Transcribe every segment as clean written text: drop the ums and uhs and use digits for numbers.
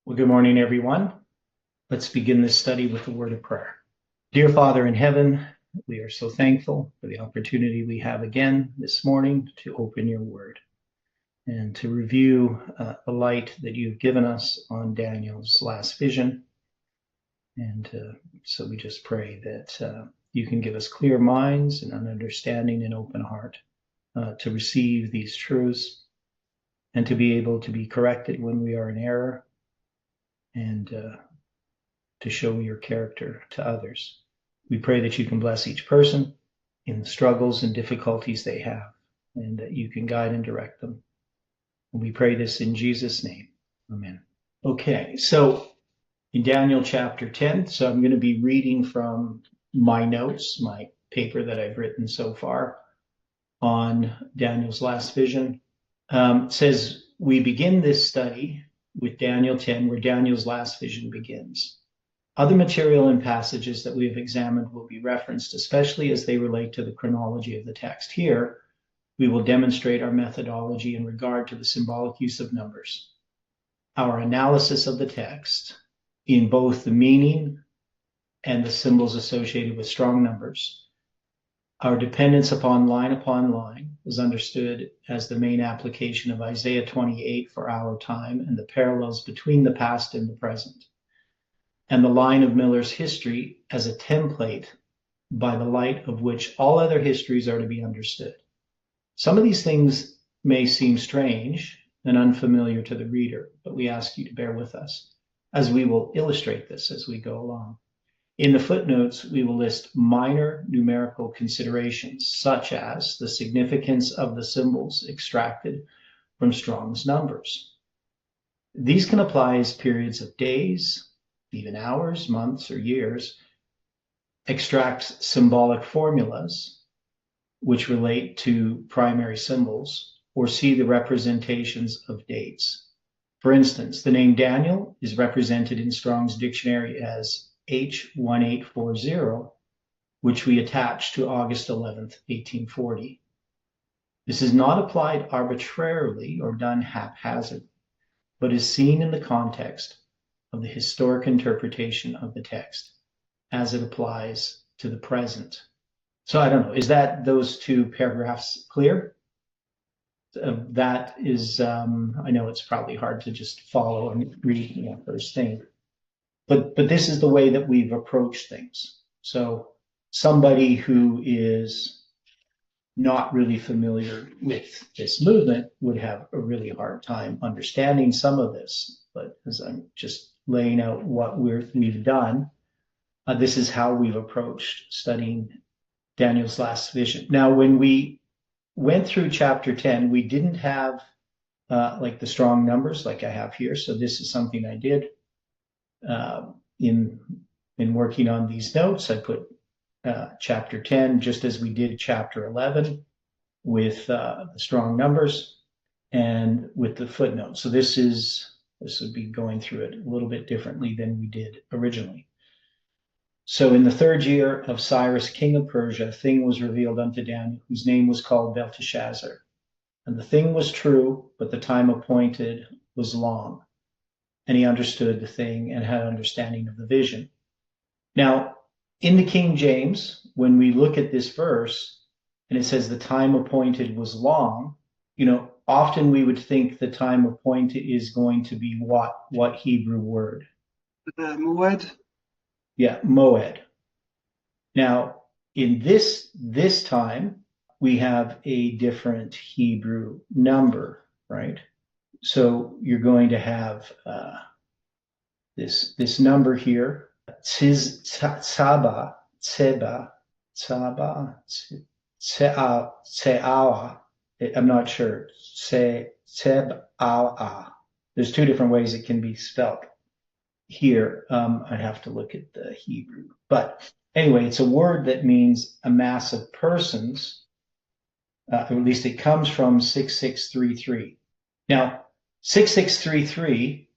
Well, good morning, everyone. Let's begin this study with a word of prayer. Dear Father in heaven, we are so thankful for the opportunity we have again this morning to open your word and to review the light that you've given us on Daniel's last vision. And so we just pray that you can give us clear minds and an understanding and open heart to receive these truths and to be able to be corrected when we are in error and to show your character to others. We pray that you can bless each person in the struggles and difficulties they have, and that you can guide and direct them. And we pray this in Jesus' name. Amen. Okay, so in Daniel chapter 10, so I'm going to be reading from my notes, my paper that I've written so far on Daniel's last vision. It says, we begin this study with Daniel 10, where Daniel's last vision begins. Other material and passages that we have examined will be referenced, especially as they relate to the chronology of the text. Here, we will demonstrate our methodology in regard to the symbolic use of numbers, our analysis of the text in both the meaning and the symbols associated with strong numbers. Our dependence upon line is understood as the main application of Isaiah 28 for our time and the parallels between the past and the present, and the line of Miller's history as a template by the light of which all other histories are to be understood. Some of these things may seem strange and unfamiliar to the reader, but we ask you to bear with us as we will illustrate this as we go along. In the footnotes, we will list minor numerical considerations, such as the significance of the symbols extracted from Strong's numbers. These can apply as periods of days, even hours, months, or years, extract symbolic formulas which relate to primary symbols, or see the representations of dates. For instance, the name Daniel is represented in Strong's dictionary as H1840, which we attach to August 11th, 1840. This is not applied arbitrarily or done haphazardly, but is seen in the context of the historic interpretation of the text as it applies to the present. So I don't know, is that those two paragraphs clear? That is, I know it's probably hard to just follow and read first thing. But this is the way that we've approached things. So somebody who is not really familiar with this movement would have a really hard time understanding some of this. But as I'm just laying out what we've done, this is how we've approached studying Daniel's last vision. Now, when we went through chapter 10, we didn't have like the strong numbers like I have here. So this is something I did. In working on these notes, I put chapter 10 just as we did chapter 11 with the strong numbers and with the footnotes. So this would be going through it a little bit differently than we did originally. So in the third year of Cyrus, king of Persia, a thing was revealed unto Daniel, whose name was called Belteshazzar. And the thing was true, but the time appointed was long. And he understood the thing and had understanding of the vision. Now, in the King James, when we look at this verse, and it says the time appointed was long, often we would think the time appointed is going to be what Hebrew word? Moed. Yeah, moed. Now, in this time, we have a different Hebrew number, right? So you're going to have this number here, Tseawa. I'm not sure. Tseawa. There's two different ways it can be spelled. Here, I'd have to look at the Hebrew. But anyway, it's a word that means a mass of persons. Or at least it comes from 6633. Now, 6633,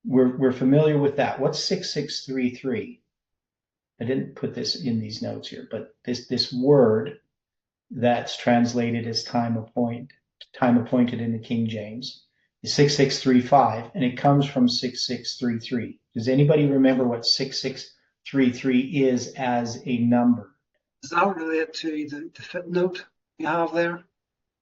we're familiar with that. What's 6633? I didn't put this in these notes here, but this word that's translated as time appointed in the King James is 6635, and it comes from 6633. Does anybody remember what 6633 is as a number? Does that relate to the footnote you have there?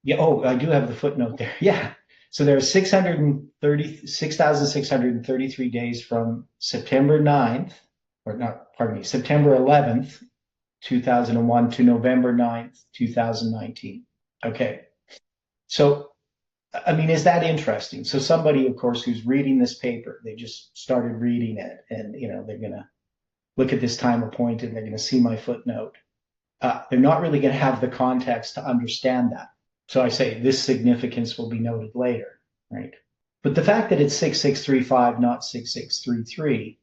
Yeah, oh, I do have the footnote there. Yeah. So there are 6,633 days from September 9th, or not, pardon me, September 11th, 2001 to November 9th, 2019. Okay. So, I mean, is that interesting? So somebody, of course, who's reading this paper, they just started reading it and, they're going to look at this time appointed and they're going to see my footnote. They're not really going to have the context to understand that. So I say this significance will be noted later, right? But the fact that it's 6635, not 6633,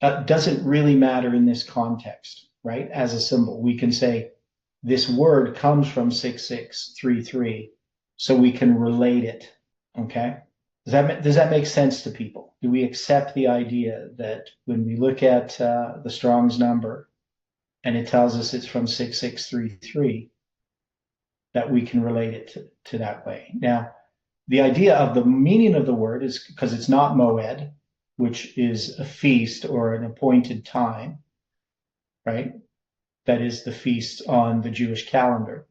doesn't really matter in this context, right? As a symbol, we can say this word comes from 6633, so we can relate it, okay? Does that make sense to people? Do we accept the idea that when we look at the Strong's number and it tells us it's from 6633, that we can relate it to that way? Now, the idea of the meaning of the word is because it's not moed, which is a feast or an appointed time, right? That is the feast on the Jewish calendar,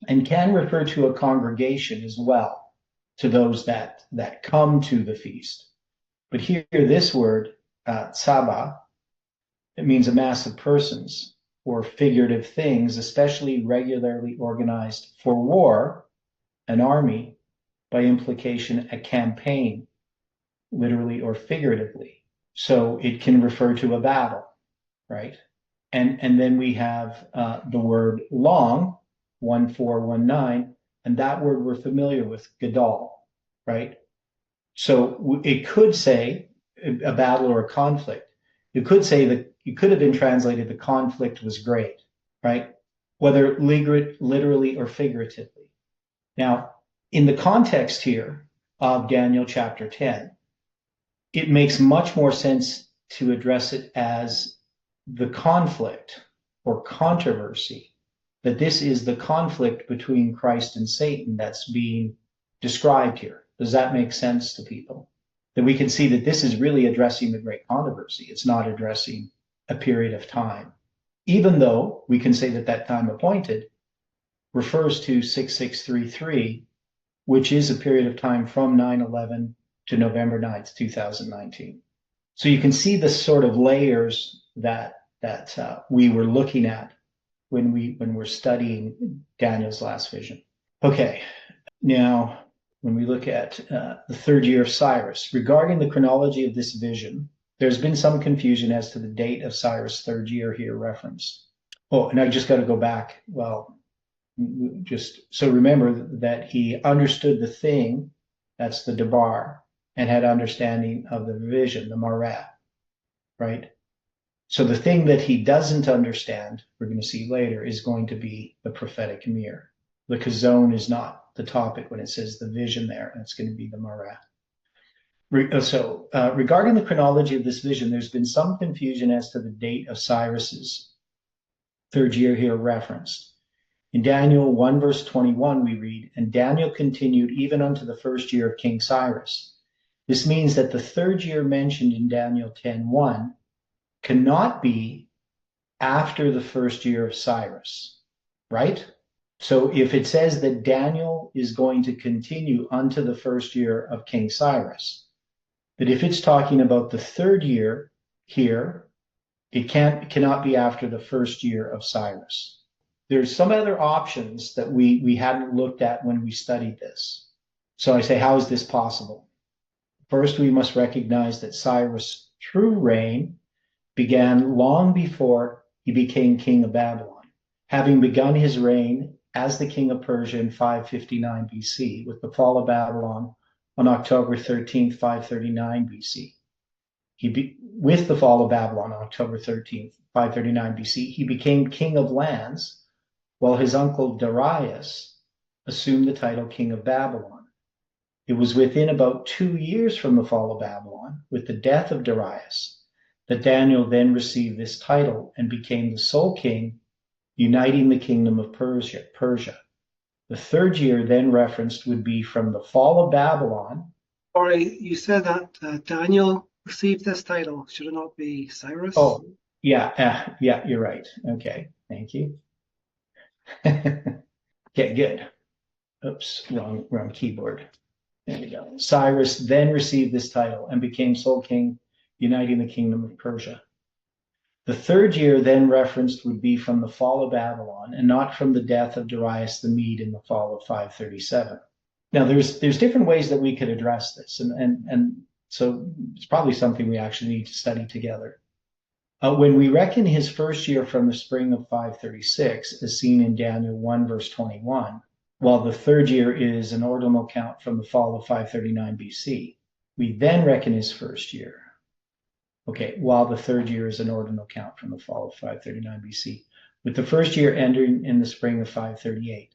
and can refer to a congregation as well, to those that come to the feast. But here, this word, tsaba, it means a mass of persons or figurative things, especially regularly organized for war, an army, by implication, a campaign, literally or figuratively. So it can refer to a battle, right? And then we have the word long, 1419, and that word we're familiar with, gadol, right? So it could say a battle or a conflict. You could say that it could have been translated the conflict was great, right? Whether literally or figuratively. Now, in the context here of Daniel chapter 10, it makes much more sense to address it as the conflict or controversy, that this is the conflict between Christ and Satan that's being described here. Does that make sense to people? That we can see that this is really addressing the great controversy. It's not addressing a period of time, even though we can say that that time appointed refers to 6633, which is a period of time from 9/11 to November 9th, 2019. So you can see the sort of layers that we were looking at when we're studying Daniel's last vision. Okay, now when we look at the third year of Cyrus, regarding the chronology of this vision, there's been some confusion as to the date of Cyrus' third year here referenced. Oh, and I just got to go back. Well, just so remember that he understood the thing, that's the Debar, and had understanding of the vision, the Marat, right? So the thing that he doesn't understand, we're going to see later, is going to be the prophetic mirror. The Kazon is not the topic when it says the vision there, and it's going to be the Marat. So regarding the chronology of this vision, there's been some confusion as to the date of Cyrus's third year here referenced. In Daniel 1 verse 21, we read, "And Daniel continued even unto the first year of King Cyrus." This means that the third year mentioned in Daniel 10:1 cannot be after the first year of Cyrus, right? So if it says that Daniel is going to continue unto the first year of King Cyrus, that if it's talking about the third year here, it cannot be after the first year of Cyrus. There's some other options that we hadn't looked at when we studied this. So I say, how is this possible? First, we must recognize that Cyrus' true reign began long before he became king of Babylon, having begun his reign as the king of Persia in 559 BC, with the fall of Babylon on October 13th, 539 BC. With the fall of Babylon on October 13th, 539 BC, he became king of lands, while his uncle Darius assumed the title king of Babylon. It was within about 2 years from the fall of Babylon, with the death of Darius, that Daniel then received this title and became the sole king, uniting the kingdom of Persia. The third year then referenced would be from the fall of Babylon. Sorry, you said that Daniel received this title. Should it not be Cyrus? Oh, yeah, you're right. Okay, thank you. Okay, good. Oops, wrong keyboard. There we go. Cyrus then received this title and became sole king, uniting the kingdom of Persia. The third year then referenced would be from the fall of Babylon and not from the death of Darius the Mede in the fall of 537. Now, there's different ways that we could address this, and so it's probably something we actually need to study together. When we reckon his first year from the spring of 536, as seen in Daniel 1, verse 21, while the third year is an ordinal count from the fall of 539 BC, we then reckon his first year. Okay, while the third year is an ordinal count from the fall of 539 BC, with the first year ending in the spring of 538.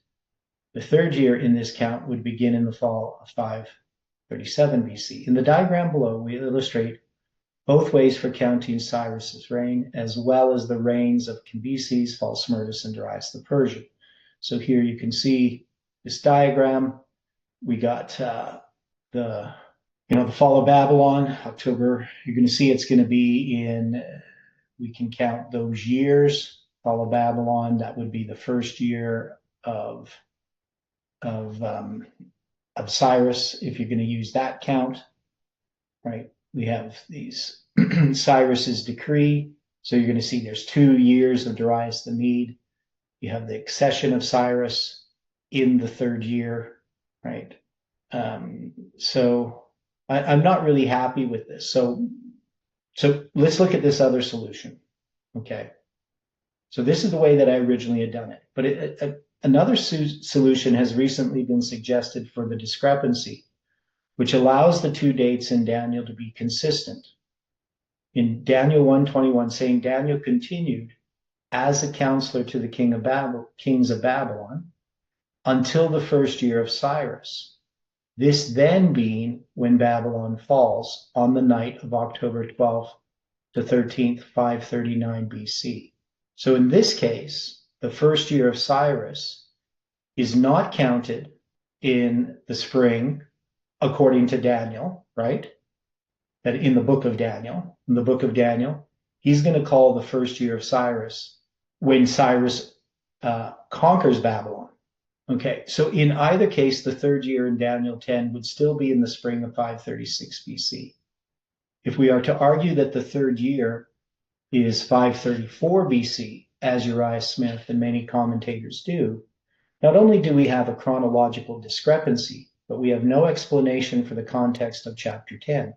The third year in this count would begin in the fall of 537 BC. In the diagram below, we illustrate both ways for counting Cyrus's reign, as well as the reigns of Cambyses, Phalsmyrtus, and Darius the Persian. So here you can see this diagram. We got the fall of Babylon, October. You're going to see it's going to be in, we can count those years. Fall of Babylon, that would be the first year of Cyrus, if you're going to use that count, right? We have these Cyrus's decree. So you're going to see there's 2 years of Darius the Mede. You have the accession of Cyrus in the third year, right? So I'm not really happy with this. So let's look at this other solution. Okay. So this is the way that I originally had done it. But another solution has recently been suggested for the discrepancy, which allows the 2 dates in Daniel to be consistent. In Daniel 1:21, saying Daniel continued as a counselor to the kings of Babylon until the first year of Cyrus. This then being when Babylon falls on the night of October 12th to 13th, 539 BC. So in this case, the first year of Cyrus is not counted in the spring according to Daniel, right? That in the book of Daniel, he's going to call the first year of Cyrus when Cyrus conquers Babylon. Okay, so in either case, the third year in Daniel 10 would still be in the spring of 536 BC. If we are to argue that the third year is 534 BC, as Uriah Smith and many commentators do, not only do we have a chronological discrepancy, but we have no explanation for the context of chapter 10.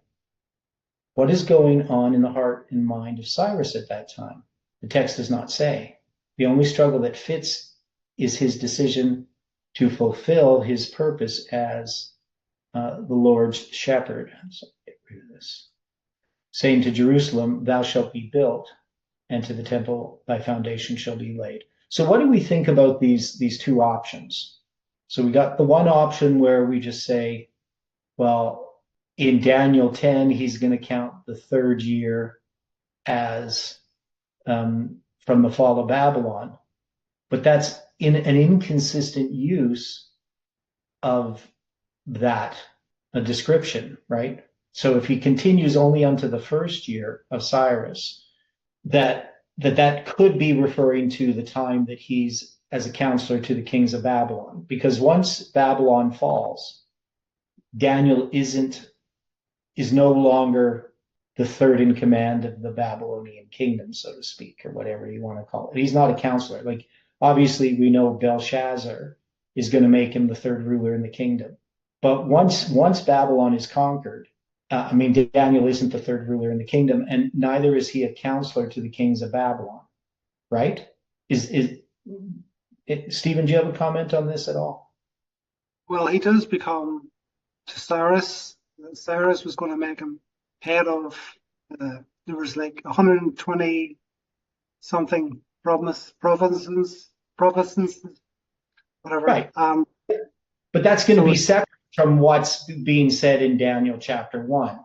What is going on in the heart and mind of Cyrus at that time? The text does not say. The only struggle that fits is his decision to fulfill his purpose as the Lord's shepherd. So get rid of this. Saying to Jerusalem, thou shalt be built, and to the temple thy foundation shall be laid. So what do we think about these 2 options? So we got the one option where we just say, well, in Daniel 10, he's going to count the third year as from the fall of Babylon. But that's in an inconsistent use of that description, right? So if he continues only unto the first year of Cyrus, that could be referring to the time that he's as a counselor to the kings of Babylon. Because once Babylon falls, Daniel is no longer the third in command of the Babylonian kingdom, so to speak, or whatever you want to call it. He's not a counselor. Like, obviously, we know Belshazzar is going to make him the third ruler in the kingdom. But once Babylon is conquered, Daniel isn't the third ruler in the kingdom, and neither is he a counselor to the kings of Babylon, right? Stephen, do you have a comment on this at all? Well, he does become to Cyrus. Cyrus was going to make him head of, there was like 120 something provinces, whatever. Right. But that's going to be separate from what's being said in Daniel chapter 1,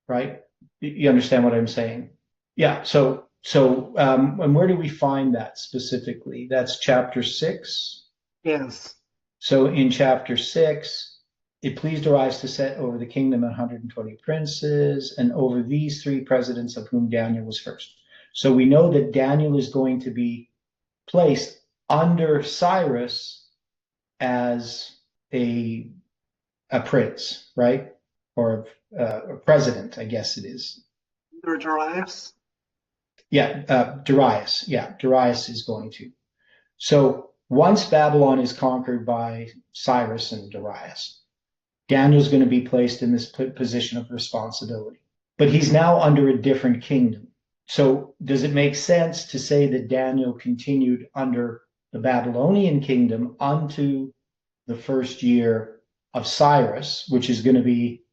right? You understand what I'm saying? Yeah. So and where do we find that specifically? That's chapter 6. Yes. So in chapter 6, it pleased Darius to set over the kingdom 120 princes, and over these 3 presidents, of whom Daniel was first. So we know that Daniel is going to be placed under Cyrus as a prince, right? Or a president, I guess it is. Or Darius. Yeah, Darius. Yeah, Darius is going to. So once Babylon is conquered by Cyrus and Darius, Daniel's going to be placed in this position of responsibility. But he's now under a different kingdom. So does it make sense to say that Daniel continued under the Babylonian kingdom unto the first year of Cyrus, which is going to be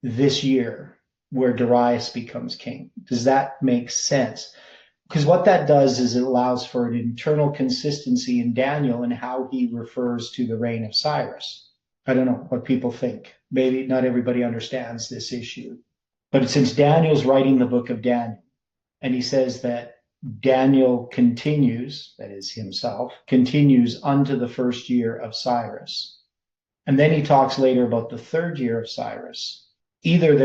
this year, where Darius becomes king? Does that make sense? Because what that does is it allows for an internal consistency in Daniel and how he refers to the reign of Cyrus. I don't know what people think. Maybe not everybody understands this issue. But since Daniel's writing the book of Daniel, and he says that Daniel continues, that is himself, continues unto the first year of Cyrus. And then he talks later about the third year of Cyrus. Either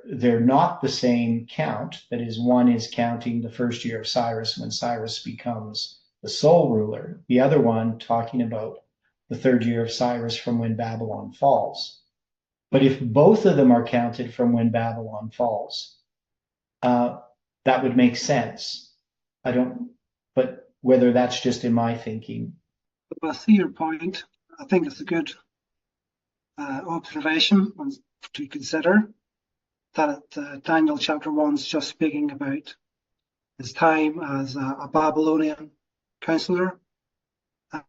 they're not the same count, that is, one is counting the first year of Cyrus when Cyrus becomes the sole ruler, the other one talking about the third year of Cyrus from when Babylon falls. But if both of them are counted from when Babylon falls, that would make sense. But whether that's just in my thinking. I see your point. I think it's a good observation to consider that Daniel chapter 1 is just speaking about his time as a Babylonian counselor.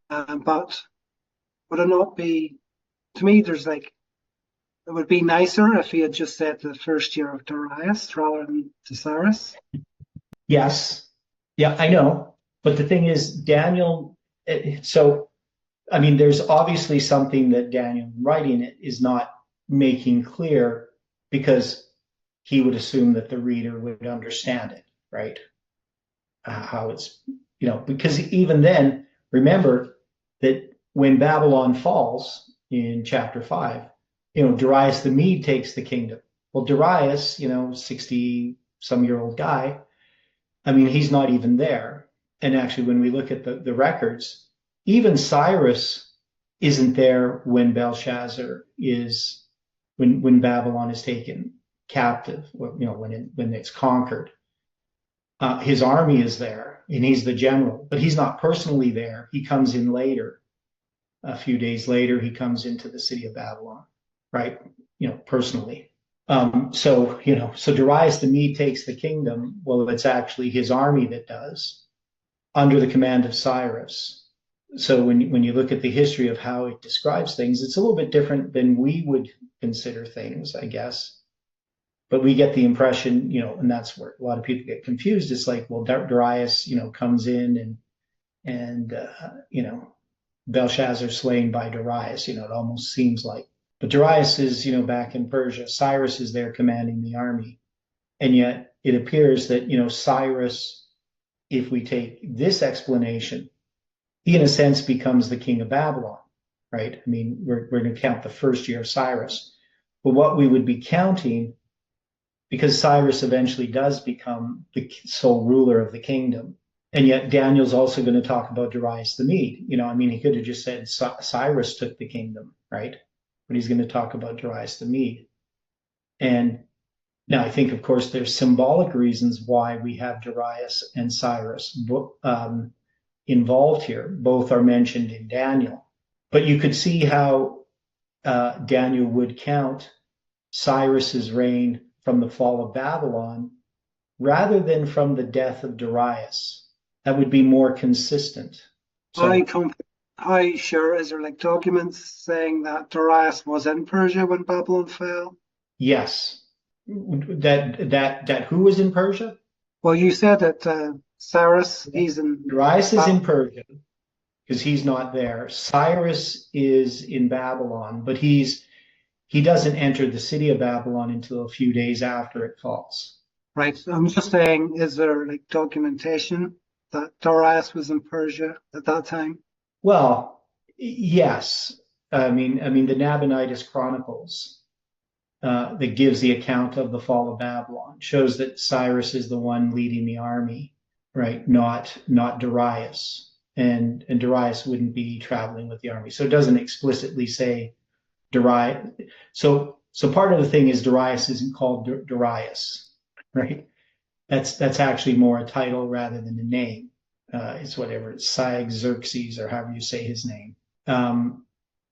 But would it not be, to me, it would be nicer if he had just said the first year of Darius rather than to Cyrus. Yes. Yeah, I know. But the thing is, Daniel, there's obviously something that Daniel writing it is not making clear, because he would assume that the reader would understand it, right? How it's, because even then, remember that when Babylon falls in chapter 5, Darius the Mede takes the kingdom. Well, Darius, 60-some-year-old guy, he's not even there. And actually, when we look at the records, even Cyrus isn't there when when Babylon is taken captive, when it's conquered. His army is there, and he's the general, but he's not personally there. He comes in later. A few days later, he comes into the city of Babylon, right? Personally. So Darius the Mede takes the kingdom. Well, it's actually his army that does, under the command of Cyrus. So when you look at the history of how it describes things, it's a little bit different than we would consider things, I guess. But we get the impression, and that's where a lot of people get confused. It's like, well, Darius, comes in and Belshazzar slain by Darius. It almost seems like. But Darius is, back in Persia. Cyrus is there commanding the army. And yet it appears that, Cyrus, if we take this explanation, he, in a sense, becomes the king of Babylon, right? We're going to count the first year of Cyrus. But what we would be counting, because Cyrus eventually does become the sole ruler of the kingdom, and yet Daniel's also going to talk about Darius the Mede. He could have just said Cyrus took the kingdom, right? But he's going to talk about Darius the Mede. And now I think, of course, there's symbolic reasons why we have Darius and Cyrus involved here. Both are mentioned in Daniel. But you could see how Daniel would count Cyrus's reign from the fall of Babylon rather than from the death of Darius. That would be more consistent. How sure is there documents saying that Darius was in Persia when Babylon fell? Yes. That who was in Persia? Well, you said that Cyrus, Darius is in Persia because he's not there. Cyrus is in Babylon, but he doesn't enter the city of Babylon until a few days after it falls. Right. I'm just saying, is there documentation that Darius was in Persia at that time? Well, yes. the Nabonidus Chronicles that gives the account of the fall of Babylon shows that Cyrus is the one leading the army, right? Not Darius, and Darius wouldn't be traveling with the army. So it doesn't explicitly say Darius. So part of the thing is Darius isn't called Darius, right? That's actually more a title rather than a name. It's whatever, it's Xerxes, or however you say his name.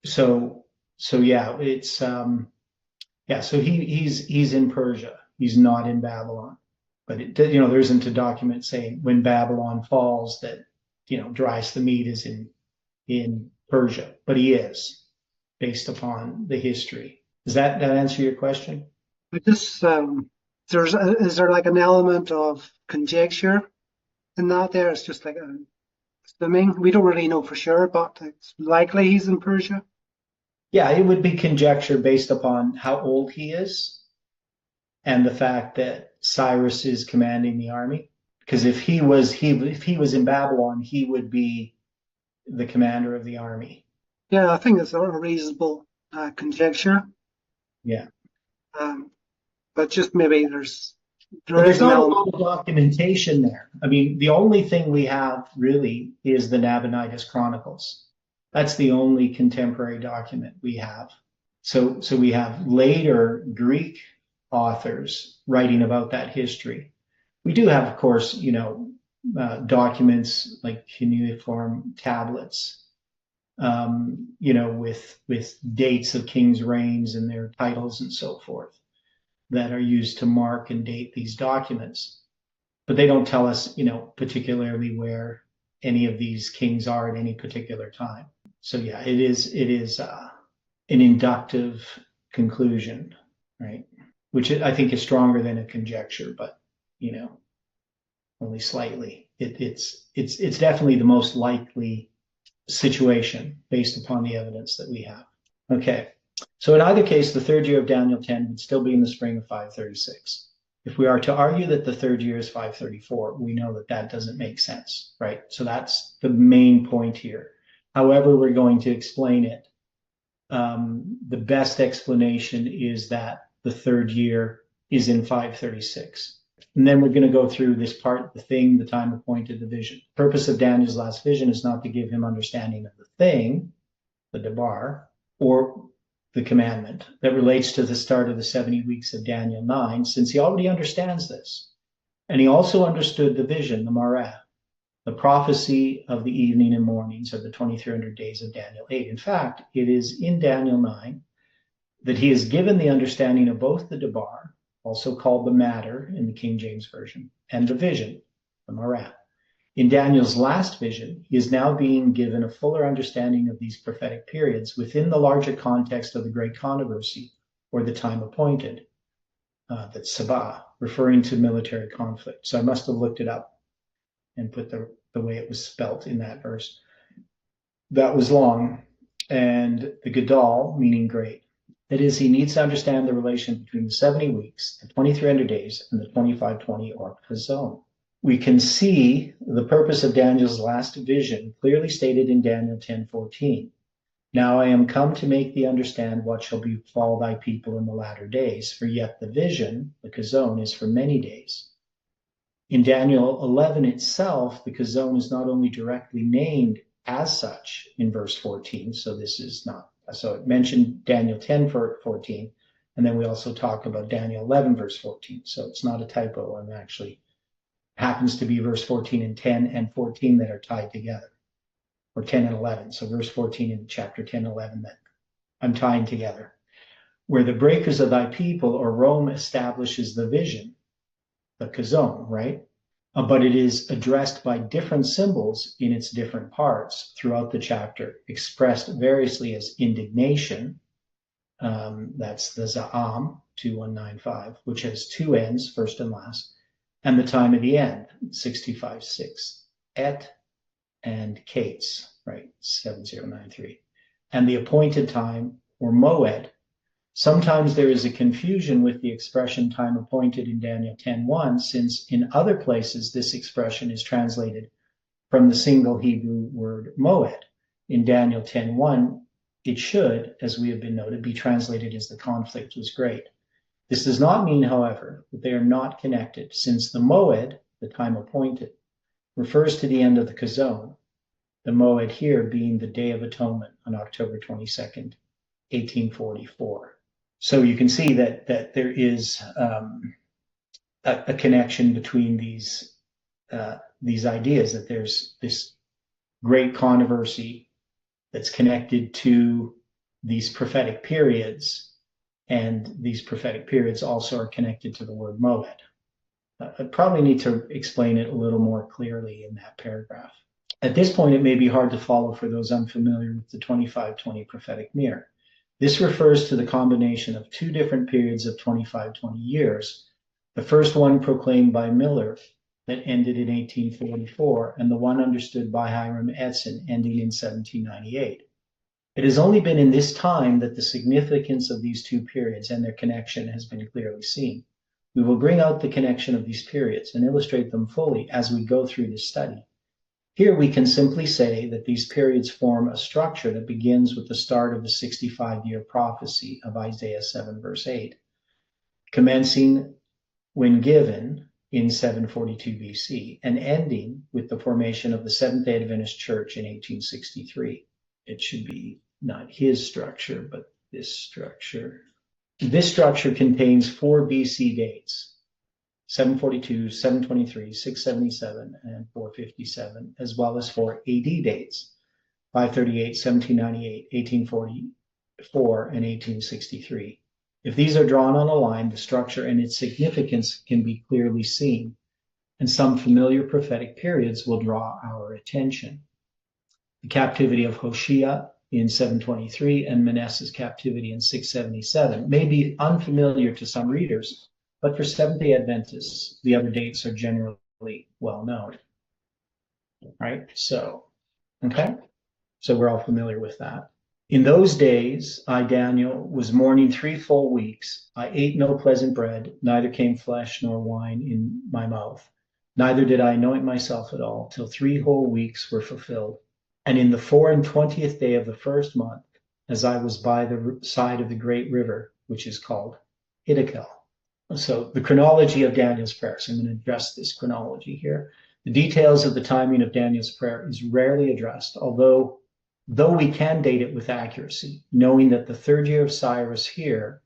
So yeah, it's so he's in Persia. He's not in Babylon. But there isn't a document saying when Babylon falls that Darius the Mede is in Persia, but he is, based upon the history. Does that answer your question? But this, is there like an element of conjecture in that there? It's just like assuming. We don't really know for sure, but it's likely he's in Persia. Yeah, it would be conjecture based upon how old he is and the fact that Cyrus is commanding the army. Because if he was in Babylon, he would be the commander of the army. Yeah, I think it's a reasonable conjecture. Yeah. But just maybe there's not a lot of documentation there. I mean, the only thing we have really is the Nabonidus Chronicles. That's the only contemporary document we have. So we have later Greek authors writing about that history. We do have, of course, documents like cuneiform tablets, with dates of kings' reigns and their titles and so forth, that are used to mark and date these documents. But they don't tell us, particularly where any of these kings are at any particular time. So yeah, it is an inductive conclusion, right? Which I think is stronger than a conjecture, but only slightly. It's definitely the most likely situation based upon the evidence that we have. Okay. So in either case, the third year of Daniel 10 would still be in the spring of 536. If we are to argue that the third year is 534, we know that doesn't make sense, right? So that's the main point here. However we're going to explain it, the best explanation is that the third year is in 536. And then we're going to go through this part, the thing, the time appointed, the vision. The purpose of Daniel's last vision is not to give him understanding of the thing, the debar, or the commandment that relates to the start of the 70 weeks of Daniel 9, since he already understands this. And he also understood the vision, the mareh, the prophecy of the evening and mornings of the 2300 days of Daniel 8. In fact, it is in Daniel 9 that he is given the understanding of both the debar, also called the matter in the King James Version, and the vision, the mareh. In Daniel's last vision, he is now being given a fuller understanding of these prophetic periods within the larger context of the great controversy, or the time appointed, that's Sabah, referring to military conflict. So I must have looked it up and put the way it was spelt in that verse. That was long, and the Gadol, meaning great. That is, he needs to understand the relation between the 70 weeks, the 2300 days, and the 2520 or Chazon. We can see the purpose of Daniel's last vision clearly stated in Daniel 10:14. Now I am come to make thee understand what shall befall thy people in the latter days, for yet the vision, the Chazon, is for many days. In Daniel 11 itself, the Chazon is not only directly named as such in verse 14, so it mentioned Daniel 10:14, and then we also talk about Daniel 11 verse 14, so it's not a typo, and actually happens to be verse 14 and 10 and 14 that are tied together, or 10 and 11. So verse 14 in chapter 10, 11 that I'm tying together, where the breakers of thy people, or Rome, establishes the vision, the Chazon, right? But it is addressed by different symbols in its different parts throughout the chapter, expressed variously as indignation. That's the Za'am 2195, which has two ends, first and last, and the time of the end, 65:6, et and Kates, right, 7093, and the appointed time, or moed. Sometimes there is a confusion with the expression time appointed in Daniel 10:1, since in other places this expression is translated from the single Hebrew word moed. In Daniel 10:1, It should, as we have been noted, be translated as the conflict was great. This does not mean, however, that they are not connected, since the moed, the time appointed, refers to the end of the Chazon, the moed here being the Day of Atonement on October 22nd, 1844. So you can see that there is a connection between these ideas, that there's this great controversy that's connected to these prophetic periods, and these prophetic periods also are connected to the word moed. I probably need to explain it a little more clearly in that paragraph. At this point, it may be hard to follow for those unfamiliar with the 2520 prophetic mirror. This refers to the combination of two different periods of 2520 years. The first one proclaimed by Miller that ended in 1844, and the one understood by Hiram Edson ending in 1798. It has only been in this time that the significance of these two periods and their connection has been clearly seen. We will bring out the connection of these periods and illustrate them fully as we go through this study. Here we can simply say that these periods form a structure that begins with the start of the 65-year prophecy of Isaiah 7 verse 8, commencing when given in 742 BC and ending with the formation of the Seventh-day Adventist Church in 1863. It should be not his structure, but this structure. This structure contains 4 BC dates: 742, 723, 677, and 457, as well as 4 AD dates: 538, 1798, 1844, and 1863. If these are drawn on a line, the structure and its significance can be clearly seen, and some familiar prophetic periods will draw our attention. The captivity of Hoshea in 723 and Manasseh's captivity in 677 may be unfamiliar to some readers, but for Seventh-day Adventists, the other dates are generally well known. Right? So we're all familiar with that. In those days, I, Daniel, was mourning 3 full weeks. I ate no pleasant bread, neither came flesh nor wine in my mouth. Neither did I anoint myself at all, till 3 whole weeks were fulfilled. And in the 24th day of the first month, as I was by the side of the great river, which is called Hiddekel. So the chronology of Daniel's prayer. So I'm going to address this chronology here. The details of the timing of Daniel's prayer is rarely addressed, though we can date it with accuracy, knowing that the 3rd year of Cyrus here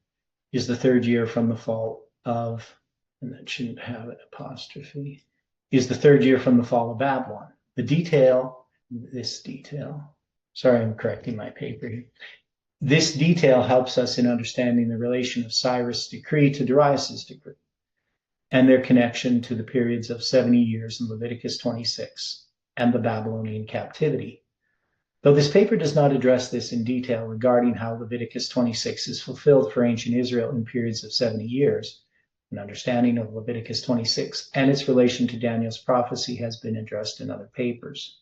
is the 3rd year from the fall of, and that shouldn't have an apostrophe, is the 3rd year from the fall of Babylon. Sorry, I'm correcting my paper here. This detail helps us in understanding the relation of Cyrus' decree to Darius' decree and their connection to the periods of 70 years in Leviticus 26 and the Babylonian captivity. Though this paper does not address this in detail regarding how Leviticus 26 is fulfilled for ancient Israel in periods of 70 years, an understanding of Leviticus 26 and its relation to Daniel's prophecy has been addressed in other papers.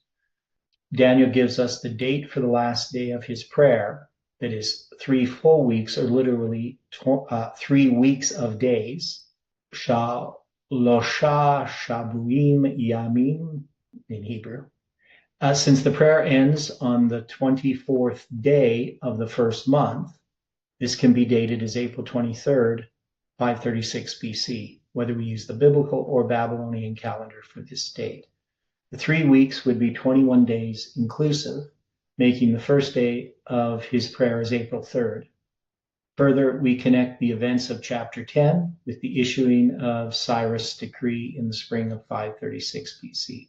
Daniel gives us the date for the last day of his prayer, that is 3 full weeks, or literally 3 weeks of days, Shalosha Shabuim Yamim in Hebrew. Since the prayer ends on the 24th day of the first month, this can be dated as April 23rd, 536 BC, whether we use the biblical or Babylonian calendar for this date. The 3 weeks would be 21 days inclusive, making the first day of his prayer as April 3rd. Further, we connect the events of chapter 10 with the issuing of Cyrus' decree in the spring of 536 BC,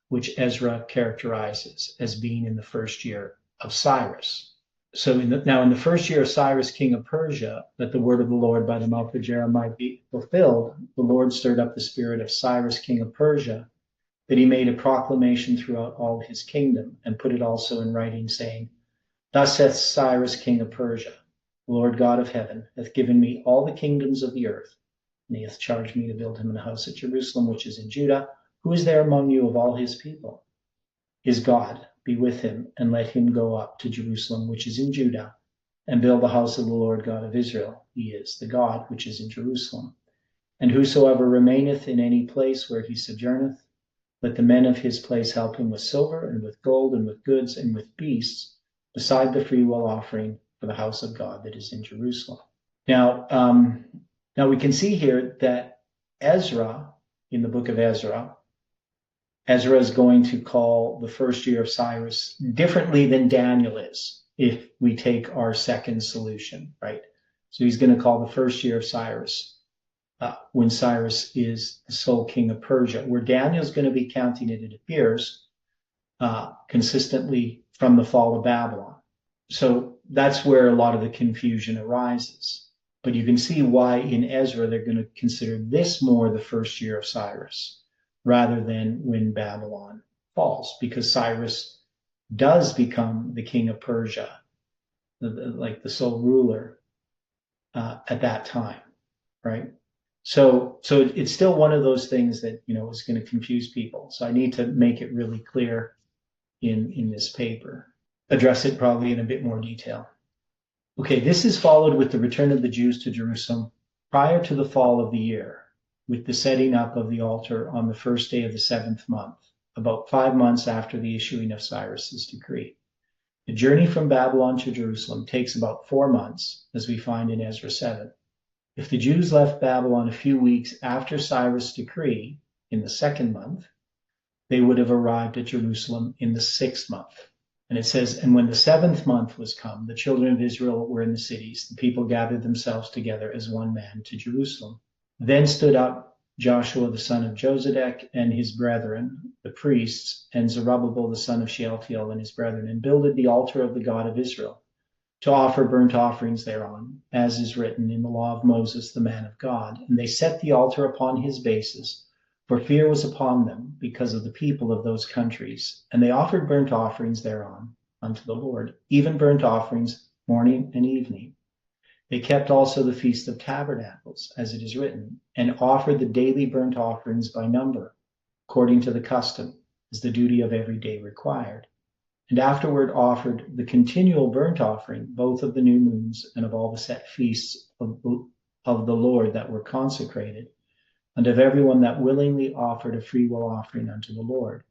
which Ezra characterizes as being in the 1st year of Cyrus. So in the 1st year of Cyrus, king of Persia, that the word of the Lord by the mouth of Jeremiah be fulfilled, the Lord stirred up the spirit of Cyrus, king of Persia, that he made a proclamation throughout all his kingdom, and put it also in writing, saying, Thus saith Cyrus, king of Persia, the Lord God of heaven hath given me all the kingdoms of the earth, and he hath charged me to build him an house at Jerusalem, which is in Judah. Who is there among you of all his people? His God be with him, and let him go up to Jerusalem, which is in Judah, and build the house of the Lord God of Israel. He is the God which is in Jerusalem. And whosoever remaineth in any place where he sojourneth, let the men of his place help him with silver, and with gold, and with goods, and with beasts, beside the freewill offering for the house of God that is in Jerusalem. Now, now we can see here that Ezra, in the book of Ezra is going to call the first year of Cyrus differently than Daniel is, if we take our second solution, right? So he's going to call the first year of Cyrus when Cyrus is the sole king of Persia, where Daniel's going to be counting it appears, consistently from the fall of Babylon. So that's where a lot of the confusion arises. But you can see why in Ezra they're going to consider this more the first year of Cyrus rather than when Babylon falls, because Cyrus does become the king of Persia, like the sole ruler at that time, right? So it's still one of those things that, is going to confuse people. So I need to make it really clear in this paper, address it probably in a bit more detail. Okay, this is followed with the return of the Jews to Jerusalem prior to the fall of the year, with the setting up of the altar on the first day of the 7th month, about 5 months after the issuing of Cyrus's decree. The journey from Babylon to Jerusalem takes about 4 months, as we find in Ezra 7. If the Jews left Babylon a few weeks after Cyrus' decree in the 2nd month, they would have arrived at Jerusalem in the 6th month. And it says, and when the 7th month was come, the children of Israel were in the cities. The people gathered themselves together as one man to Jerusalem. Then stood up Joshua the son of Josedek and his brethren, the priests, and Zerubbabel the son of Shealtiel and his brethren, and builded the altar of the God of Israel, to offer burnt offerings thereon, as is written in the law of Moses, the man of God. And they set the altar upon his bases, for fear was upon them because of the people of those countries. And they offered burnt offerings thereon unto the Lord, even burnt offerings morning and evening. They kept also the Feast of Tabernacles, as it is written, and offered the daily burnt offerings by number, according to the custom, as the duty of every day required. And afterward offered the continual burnt offering, both of the new moons and of all the set feasts of the Lord that were consecrated, and of everyone that willingly offered a freewill offering unto the Lord.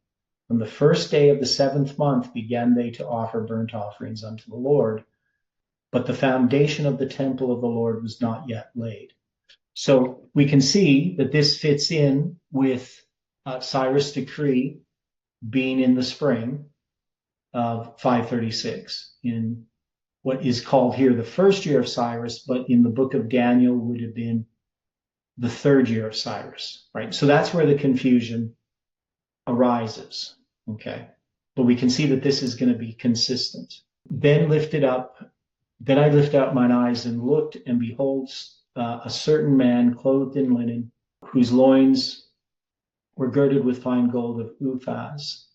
From the first day of the 7th month began they to offer burnt offerings unto the Lord, but the foundation of the temple of the Lord was not yet laid. So we can see that this fits in with Cyrus' decree being in the spring of 536, in what is called here the first year of Cyrus, but in the book of Daniel would have been the 3rd year of Cyrus, right? So that's where the confusion arises, okay? But we can see that this is going to be consistent. Then I lifted up mine eyes and looked, and behold, a certain man clothed in linen, whose loins were girded with fine gold of Uphaz,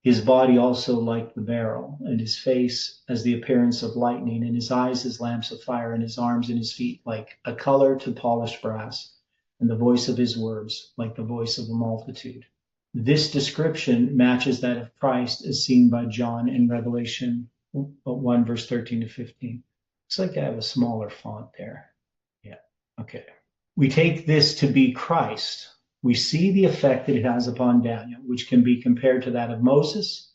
his body also like the beryl, and his face as the appearance of lightning, and his eyes as lamps of fire, and his arms and his feet like a color to polished brass, and the voice of his words like the voice of a multitude. This description matches that of Christ as seen by John in Revelation 1, verse 13 to 15. Looks like I have a smaller font there. Yeah, okay. We take this to be Christ. We see the effect that it has upon Daniel, which can be compared to that of Moses,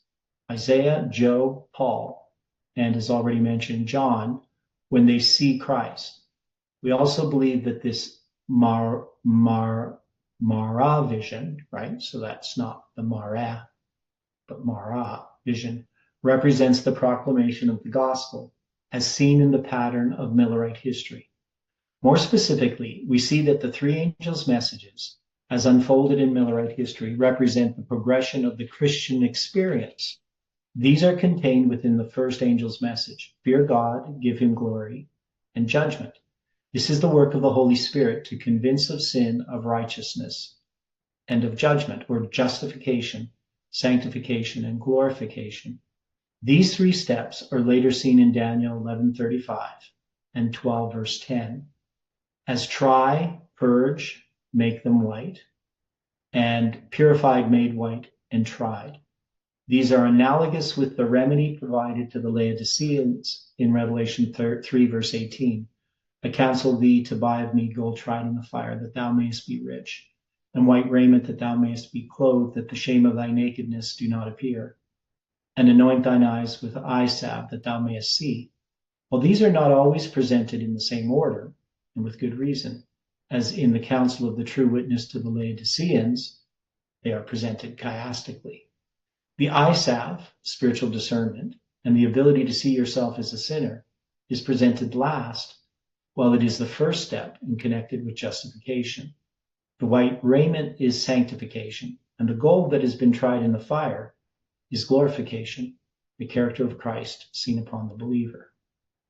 Isaiah, Job, Paul, and as already mentioned, John, when they see Christ. We also believe that this Mara vision, right? So that's not the Mara, but Mara vision, represents the proclamation of the gospel, as seen in the pattern of Millerite history. More specifically, we see that the 3 angels' messages, as unfolded in Millerite history, represent the progression of the Christian experience. These are contained within the first angel's message: fear God, give him glory, and judgment. This is the work of the Holy Spirit to convince of sin, of righteousness, and of judgment, or justification, sanctification, and glorification. These 3 steps are later seen in Daniel 11:35 and 12 verse 10 as try, purge, make them white, and purified, made white, and tried. These are analogous with the remedy provided to the Laodiceans in Revelation 3 verse 18. I counsel thee to buy of me gold tried in the fire, that thou mayest be rich, and white raiment, that thou mayest be clothed, that the shame of thy nakedness do not appear, and anoint thine eyes with eye salve that thou mayest see. Well, these are not always presented in the same order, and with good reason, as in the counsel of the true witness to the Laodiceans, they are presented chiastically. The eye salve, spiritual discernment, and the ability to see yourself as a sinner is presented last, while it is the first step in connected with justification. The white raiment is sanctification, and the gold that has been tried in the fire is glorification, the character of Christ seen upon the believer.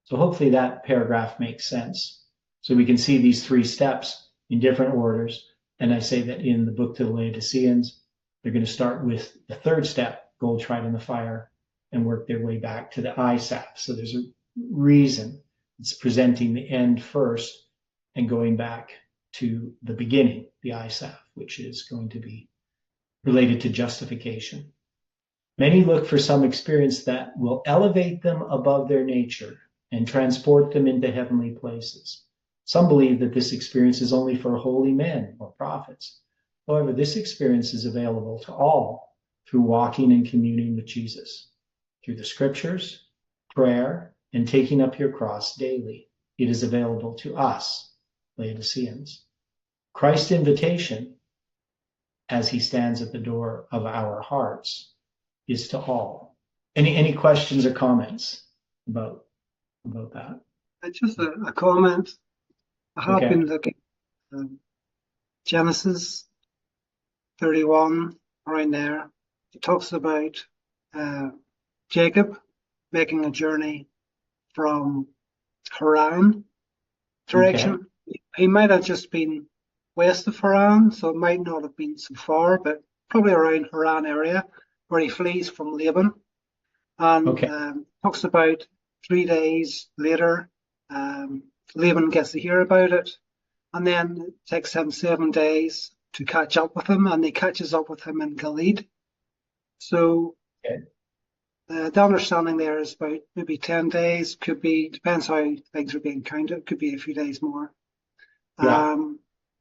So hopefully that paragraph makes sense. So we can see these three steps in different orders. And I say that in the book to the Laodiceans, they're going to start with the third step, gold tried in the fire, and work their way back to the eye salve. So there's a reason it's presenting the end first and going back to the beginning, the eye salve, which is going to be related to justification. Many look for some experience that will elevate them above their nature and transport them into heavenly places. Some believe that this experience is only for holy men or prophets. However, this experience is available to all through walking and communing with Jesus, through the scriptures, prayer, and taking up your cross daily. It is available to us, Laodiceans. Christ's invitation, as he stands at the door of our hearts, is to all. Any questions or comments about that? Just a comment. I have been looking at Genesis 31, around there. It talks about Jacob making a journey from Haran direction. Okay. He might have just been west of Haran, so it might not have been so far, but probably around Haran area, where he flees from Laban. And talks about 3 days later, Laban gets to hear about it, and then it takes him 7 days to catch up with him, and he catches up with him in Gilead. So the understanding there is about maybe 10 days, could be, depends how things are being counted, could be a few days more. Yeah.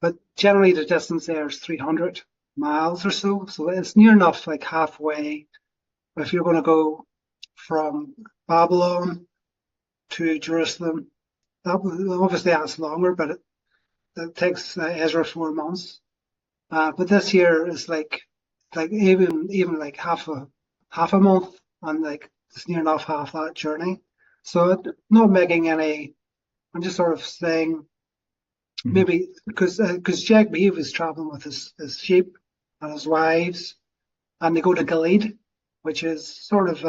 But generally the distance there is 300 miles or so, so it's near enough, like halfway. If you're going to go from Babylon to Jerusalem, obviously that's longer, but it takes Ezra 4 months. But this here is like even like half a month, and like it's near enough half that journey. So not making any. I'm just sort of saying maybe because Jacob, he was traveling with his sheep and his wives, and they go to Gilead, which is sort of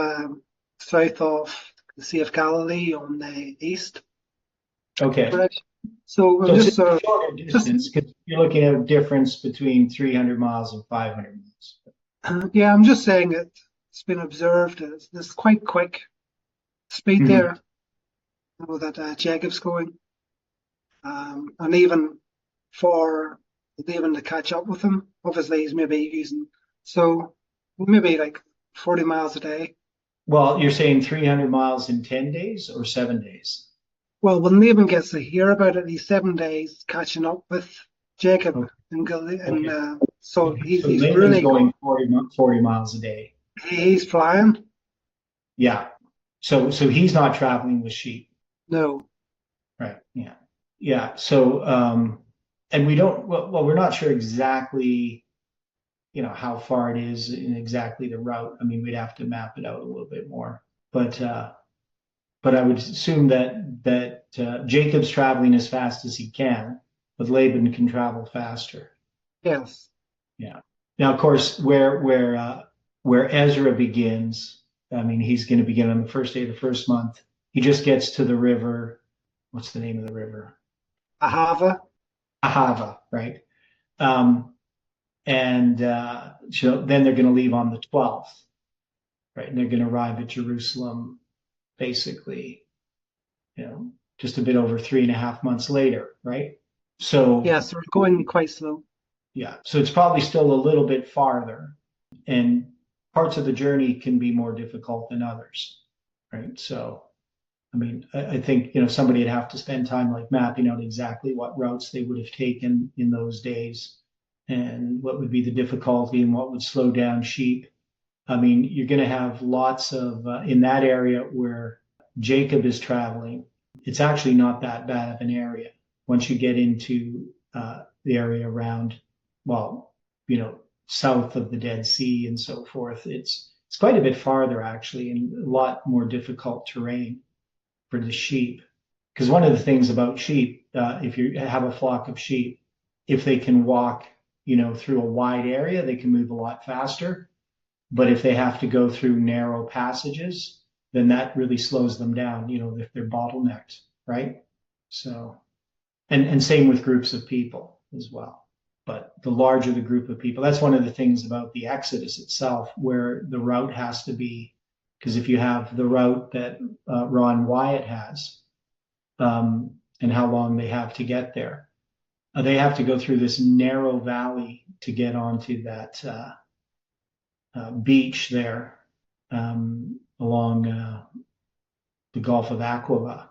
south of the Sea of Galilee on the east. Okay. So I'm just sort of shorter distance, because you're looking at a difference between 300 miles and 500 miles. Yeah, I'm just saying it's been observed. There's quite quick speed there, that Jacob's going, and even for Laban to catch up with him, obviously he's maybe using maybe like 40 miles a day. Well, you're saying 300 miles in 10 days or 7 days? Well, when Laban gets to hear about it, he's 7 days catching up with Jacob and Gilead, and so he's really going 40 miles a day. He's flying. Yeah. So he's not traveling with sheep. No. Right. Yeah. Yeah. So and we don't. Well, we're not sure exactly, how far it is and exactly the route. I mean, we'd have to map it out a little bit more. But I would assume that Jacob's traveling as fast as he can, but Laban can travel faster. Yes. Yeah. Now, of course, where Ezra begins, I mean, he's going to begin on the first day of the first month. He just gets to the river. What's the name of the river? Ahava. Ahava, right? And so then they're going to leave on the 12th, right? And they're going to arrive at Jerusalem basically, just a bit over 3.5 months later, right? So yes, we're going quite slow. Yeah, so it's probably still a little bit farther, and parts of the journey can be more difficult than others, right? So, I mean, I think, somebody would have to spend time like mapping out exactly what routes they would have taken in those days and what would be the difficulty and what would slow down sheep. I mean, you're going to have lots of, in that area where Jacob is traveling, it's actually not that bad of an area. Once you get into the area around, well, south of the Dead Sea and so forth, it's quite a bit farther actually, and a lot more difficult terrain for the sheep. Because one of the things about sheep, if you have a flock of sheep, if they can walk, through a wide area, they can move a lot faster. But if they have to go through narrow passages, then that really slows them down, if they're bottlenecked, right? So, and same with groups of people as well. But the larger the group of people, that's one of the things about the Exodus itself, where the route has to be, because if you have the route that Ron Wyatt has, and how long they have to get there, they have to go through this narrow valley to get onto that beach there along the Gulf of Aqaba.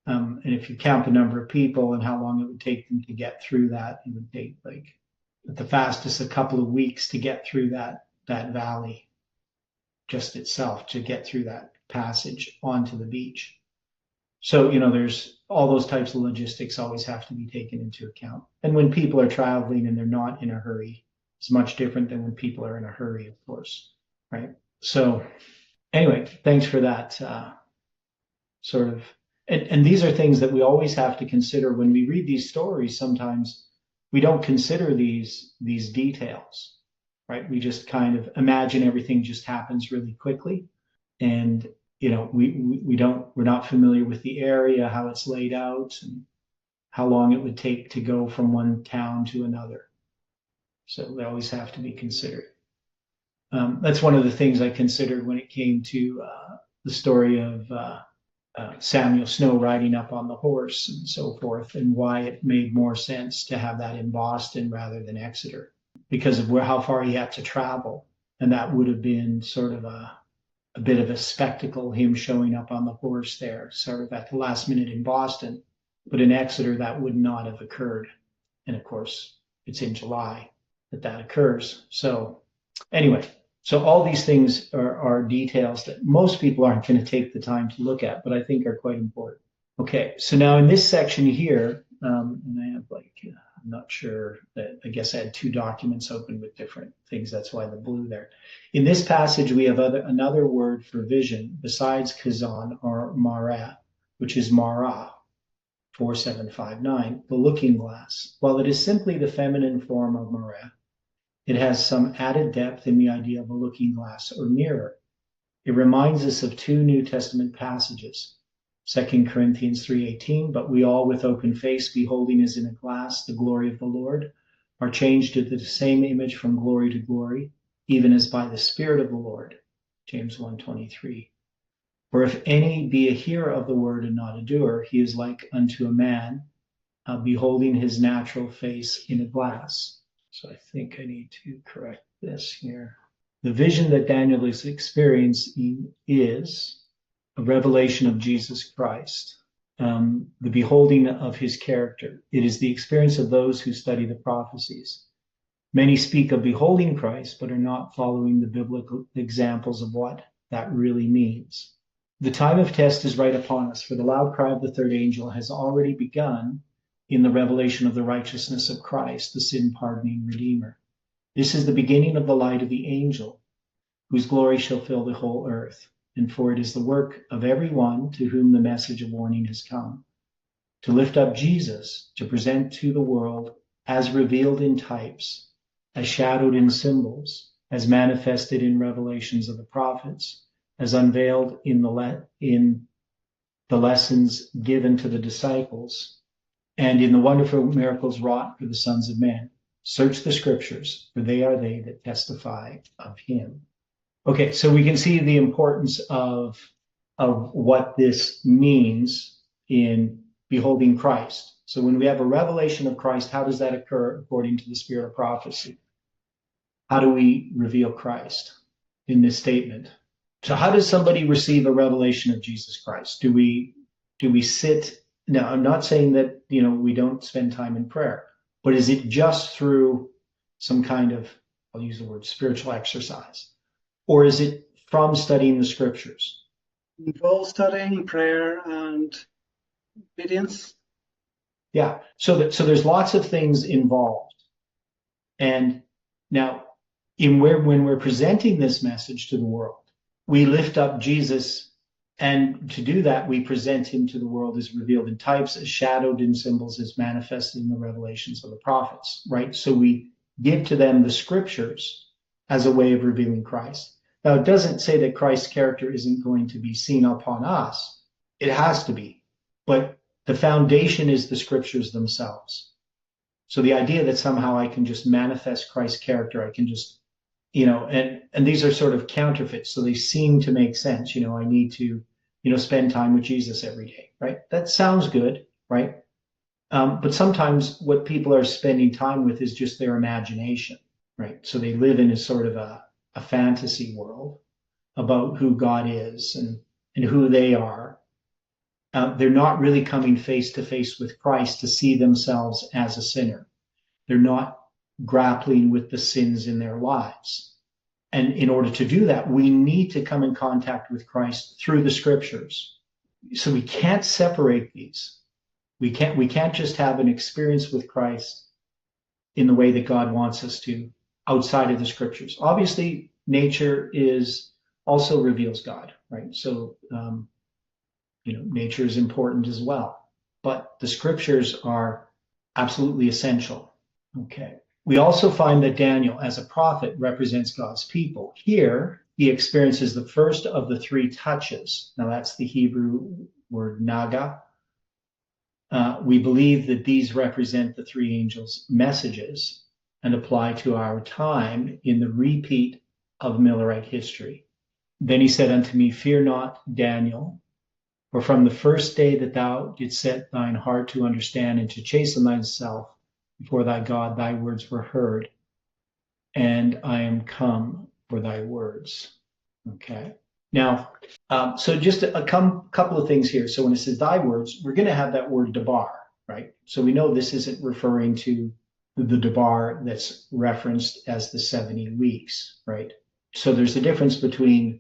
And if you count the number of people and how long it would take them to get through that, it would take, like, at the fastest, a couple of weeks to get through that valley just itself, to get through that passage onto the beach. So, there's all those types of logistics always have to be taken into account. And when people are traveling and they're not in a hurry, it's much different than when people are in a hurry, of course, right? So anyway, thanks for that sort of, and these are things that we always have to consider when we read these stories. Sometimes we don't consider these details, right? We just kind of imagine everything just happens really quickly. And, we're not familiar with the area, how it's laid out, and how long it would take to go from one town to another. So they always have to be considered. That's one of the things I considered when it came to the story of Samuel Snow riding up on the horse and so forth, and why it made more sense to have that in Boston rather than Exeter, because of how far he had to travel. And that would have been sort of a bit of a spectacle, him showing up on the horse there, sort of at the last minute in Boston. But in Exeter, that would not have occurred. And of course, it's in July that occurs. So anyway, so all these things are details that most people aren't going to take the time to look at, but I think are quite important. Okay, so now in this section here, and I have I'm not sure that, I guess I had two documents open with different things. That's why the blue there. In this passage, we have another word for vision besides kazan or marah, which is marah, 4759, the looking glass. While it is simply the feminine form of marah, it has some added depth in the idea of a looking glass or mirror. It reminds us of two New Testament passages. 2 Corinthians 3:18, but we all with open face, beholding as in a glass the glory of the Lord, are changed to the same image from glory to glory, even as by the Spirit of the Lord. James 1:23. For if any be a hearer of the word and not a doer, he is like unto a man beholding his natural face in a glass. So I think I need to correct this here. The vision that Daniel is experiencing is a revelation of Jesus Christ, the beholding of his character. It is the experience of those who study the prophecies. Many speak of beholding Christ, but are not following the biblical examples of what that really means. The time of test is right upon us, for the loud cry of the third angel has already begun in the revelation of the righteousness of Christ, the sin-pardoning Redeemer. This is the beginning of the light of the angel, whose glory shall fill the whole earth. And for it is the work of every one to whom the message of warning has come, to lift up Jesus, to present to the world as revealed in types, as shadowed in symbols, as manifested in revelations of the prophets, as unveiled in the lessons given to the disciples, and in the wonderful miracles wrought for the sons of men. Search the scriptures, for they are they that testify of him. Okay, so we can see the importance of what this means in beholding Christ. So when we have a revelation of Christ, how does that occur according to the spirit of prophecy? How do we reveal Christ in this statement? So how does somebody receive a revelation of Jesus Christ? Do we sit? Now, I'm not saying that, we don't spend time in prayer, but is it just through some kind of, I'll use the word spiritual exercise? or is it from studying the scriptures? Involves studying, prayer, and obedience. Yeah. So there's lots of things involved. And now when we're presenting this message to the world, we lift up Jesus, and to do that, we present him to the world as revealed in types, as shadowed in symbols, as manifested in the revelations of the prophets, right? So we give to them the scriptures as a way of revealing Christ. Now, it doesn't say that Christ's character isn't going to be seen upon us. It has to be. But the foundation is the scriptures themselves. So the idea that somehow I can just manifest Christ's character, I can just, and these are sort of counterfeits. So they seem to make sense. I need to, spend time with Jesus every day, right? That sounds good, right? But sometimes what people are spending time with is just their imagination, right? So they live in a sort of a fantasy world about who God is and who they are. They're not really coming face to face with Christ to see themselves as a sinner. They're not grappling with the sins in their lives. And in order to do that, we need to come in contact with Christ through the scriptures. So we can't separate these. We can't just have an experience with Christ in the way that God wants us to outside of the scriptures. Obviously, nature also reveals God, right? So, nature is important as well. But the scriptures are absolutely essential. Okay. We also find that Daniel, as a prophet, represents God's people. Here, he experiences the first of the three touches. Now, that's the Hebrew word naga. We believe that these represent the three angels' messages and apply to our time in the repeat of Millerite history. Then he said unto me, Fear not, Daniel, for from the first day that thou didst set thine heart to understand and to chasten thyself before thy God, thy words were heard, and I am come for thy words. Okay. Now, so just a couple of things here. So when it says thy words, we're going to have that word debar, right? So we know this isn't referring to the debar that's referenced as the 70 weeks, right? So there's a difference between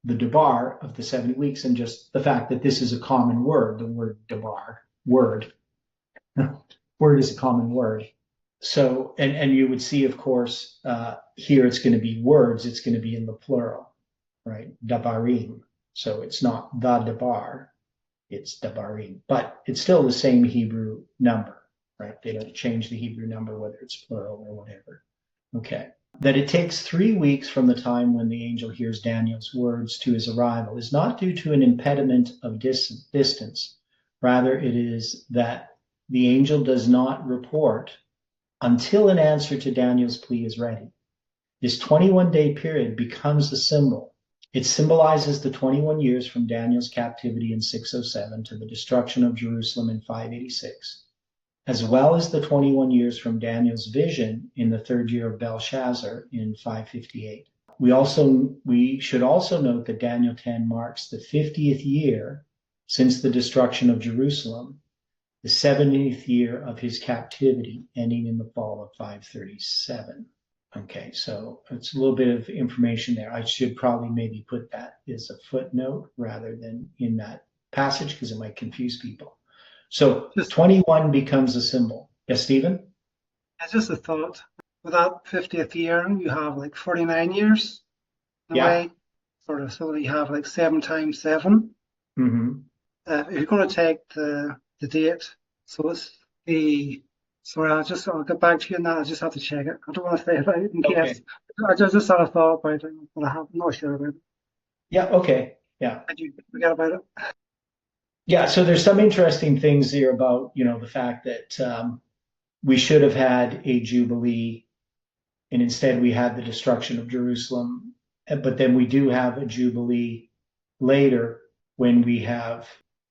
the debar of the 70 weeks and just the fact that this is a common word, the word debar, word. Word is a common word. So, and you would see, of course, here it's going to be words, it's going to be in the plural, right? Dabarim. So it's not the debar, it's dabarim, but it's still the same Hebrew number, right? They don't change the Hebrew number, whether it's plural or whatever. Okay. That it takes 3 weeks from the time when the angel hears Daniel's words to his arrival is not due to an impediment of distance. Rather, it is that the angel does not report until an answer to Daniel's plea is ready. This 21-day period becomes a symbol. It symbolizes the 21 years from Daniel's captivity in 607 to the destruction of Jerusalem in 586, as well as the 21 years from Daniel's vision in the third year of Belshazzar in 558. We should also note that Daniel 10 marks the 50th year since the destruction of Jerusalem, the 70th year of his captivity, ending in the fall of 537. Okay, so it's a little bit of information there. I should probably maybe put that as a footnote rather than in that passage because it might confuse people. So 21 becomes a symbol. Yes, Stephen? It's just a thought. With that 50th year, you have like 49 years in a way, sort of, so you have like 7 times 7. Mm-hmm. If you're going to take the date, so it's sorry, I'll get back to you on that. I just have to check it. I don't want to say it right in case. I just had a thought about it, but I'm not sure about it. Yeah, okay. Yeah. Did you forget about it? Yeah, so there's some interesting things here about, the fact that we should have had a Jubilee and instead we had the destruction of Jerusalem. But then we do have a Jubilee later when we have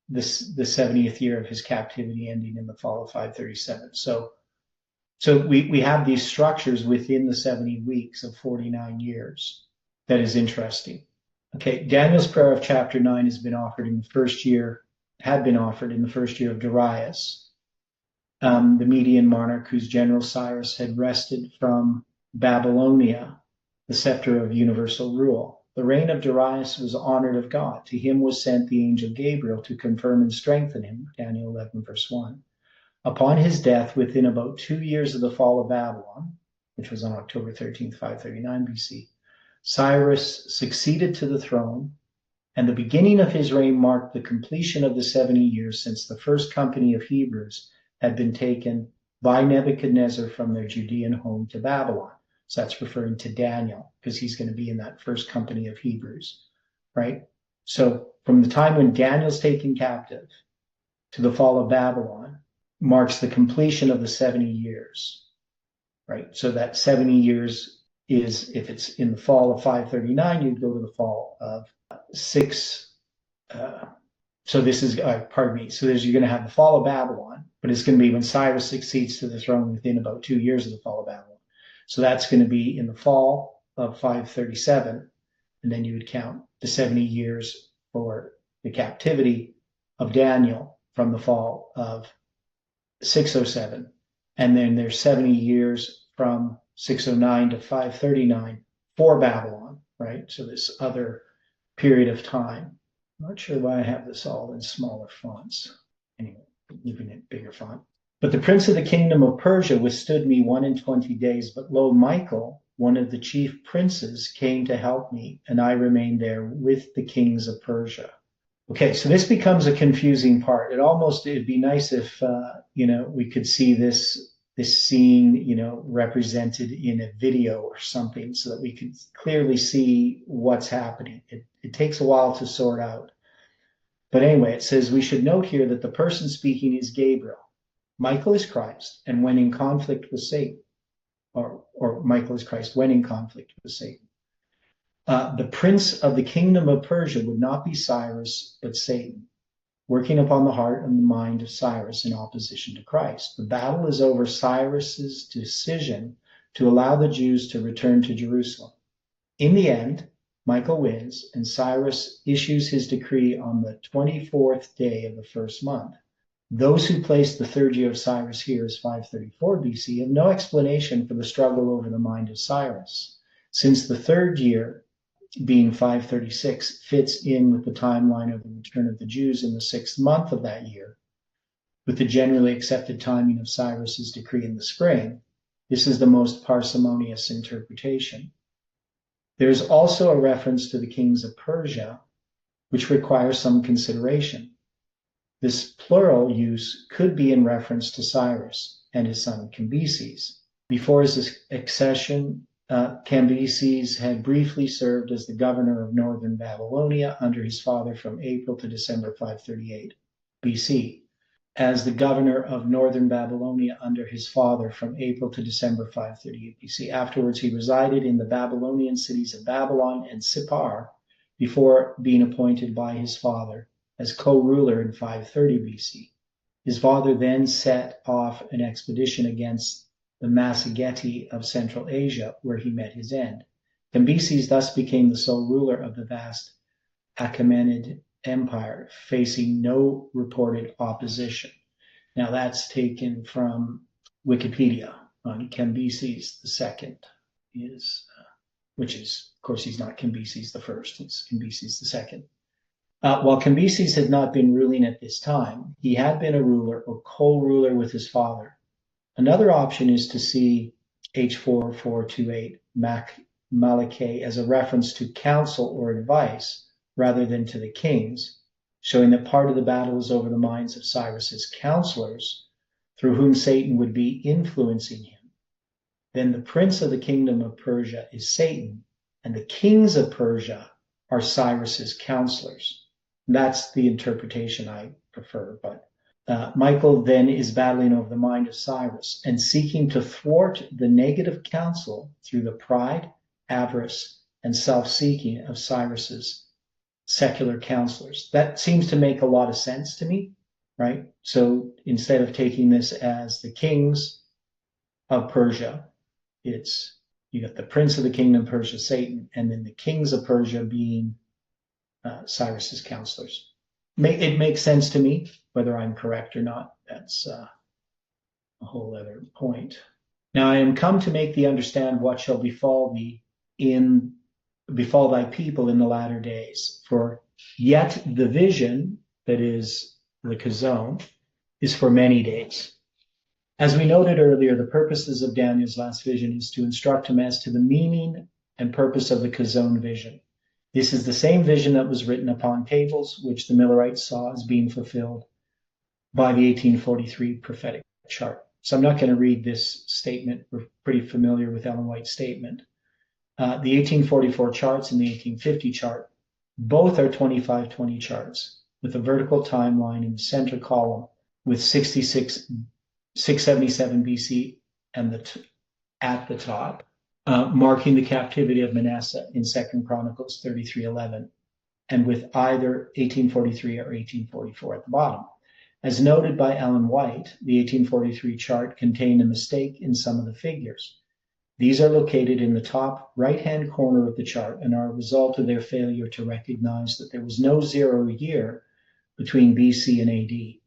the 70th year of his captivity ending in the fall of 537. So we have these structures within the 70 weeks of 49 years. That is interesting. Okay, Daniel's prayer of chapter 9 had been offered in the first year of Darius, the Median monarch whose general Cyrus had wrested from Babylonia the scepter of universal rule. The reign of Darius was honored of God. To him was sent the angel Gabriel to confirm and strengthen him, Daniel 11, verse 1. Upon his death, within about 2 years of the fall of Babylon, which was on October 13th, 539 BC, Cyrus succeeded to the throne, and the beginning of his reign marked the completion of the 70 years since the first company of Hebrews had been taken by Nebuchadnezzar from their Judean home to Babylon. So that's referring to Daniel, because he's going to be in that first company of Hebrews, right? So from the time when Daniel's taken captive to the fall of Babylon marks the completion of the 70 years, right? So that 70 years is, if it's in the fall of 539, you'd go to the fall of so this is, pardon me. So you're going to have the fall of Babylon, but it's going to be when Cyrus succeeds to the throne within about 2 years of the fall of Babylon. So that's going to be in the fall of 537. And then you would count the 70 years for the captivity of Daniel from the fall of 607. And then there's 70 years from 609 to 539 for Babylon, right? So this other period of time. I'm not sure why I have this all in smaller fonts. Anyway, leaving it bigger font. But the prince of the kingdom of Persia withstood me 21 days. But lo, Michael, one of the chief princes, came to help me, and I remained there with the kings of Persia. Okay, so this becomes a confusing part. It'd be nice if, we could see this scene, represented in a video or something so that we could clearly see what's happening. It takes a while to sort out. But anyway, it says we should note here that the person speaking is Gabriel. Michael is Christ, and when in conflict with Satan, or Michael is Christ when in conflict with Satan. The prince of the kingdom of Persia would not be Cyrus, but Satan, working upon the heart and the mind of Cyrus in opposition to Christ. The battle is over Cyrus's decision to allow the Jews to return to Jerusalem. In the end, Michael wins, and Cyrus issues his decree on the 24th day of the first month. Those who place the third year of Cyrus here as 534 BC have no explanation for the struggle over the mind of Cyrus, since the third year, being 536, fits in with the timeline of the return of the Jews in the 6th month of that year. With the generally accepted timing of Cyrus's decree in the spring, this is the most parsimonious interpretation. There is also a reference to the kings of Persia, which requires some consideration. This plural use could be in reference to Cyrus and his son Cambyses. Before his accession, Cambyses had briefly served as the governor of northern Babylonia under his father from April to December 538 BC. As the governor of northern Babylonia under his father from April to December 538 BC. Afterwards, he resided in the Babylonian cities of Babylon and Sippar before being appointed by his father as co-ruler in 530 BC. His father then set off an expedition against the Massageti of Central Asia, where he met his end. Cambyses thus became the sole ruler of the vast Achaemenid Empire, facing no reported opposition. Now that's taken from Wikipedia on Cambyses II, which is, of course, he's not Cambyses I, it's Cambyses II. While Cambyses had not been ruling at this time, he had been a ruler or co-ruler with his father. Another option is to see H4428 Malachi as a reference to counsel or advice rather than to the kings, showing that part of the battle is over the minds of Cyrus's counselors, through whom Satan would be influencing him. Then the prince of the kingdom of Persia is Satan, and the kings of Persia are Cyrus's counselors. That's the interpretation I prefer, but Michael then is battling over the mind of Cyrus and seeking to thwart the negative counsel through the pride, avarice, and self-seeking of Cyrus's secular counselors. That seems to make a lot of sense to me, right? So instead of taking this as the kings of Persia, you got the prince of the kingdom of Persia, Satan, and then the kings of Persia being Cyrus's counselors. It makes sense to me. Whether I'm correct or not, that's a whole other point. Now I am come to make thee understand what shall befall thee befall thy people in the latter days. For yet the vision, that is the Chazon, is for many days. As we noted earlier, the purposes of Daniel's last vision is to instruct him as to the meaning and purpose of the Chazon vision. This is the same vision that was written upon tables, which the Millerites saw as being fulfilled by the 1843 prophetic chart. So I'm not going to read this statement. We're pretty familiar with Ellen White's statement. The 1844 charts and the 1850 chart, both are 2520 charts with a vertical timeline in the center column with 677 BC and at the top, marking the captivity of Manasseh in 2 Chronicles 33:11, and with either 1843 or 1844 at the bottom. As noted by Ellen White, the 1843 chart contained a mistake in some of the figures. These are located in the top right-hand corner of the chart and are a result of their failure to recognize that there was no 0 year between BC and AD,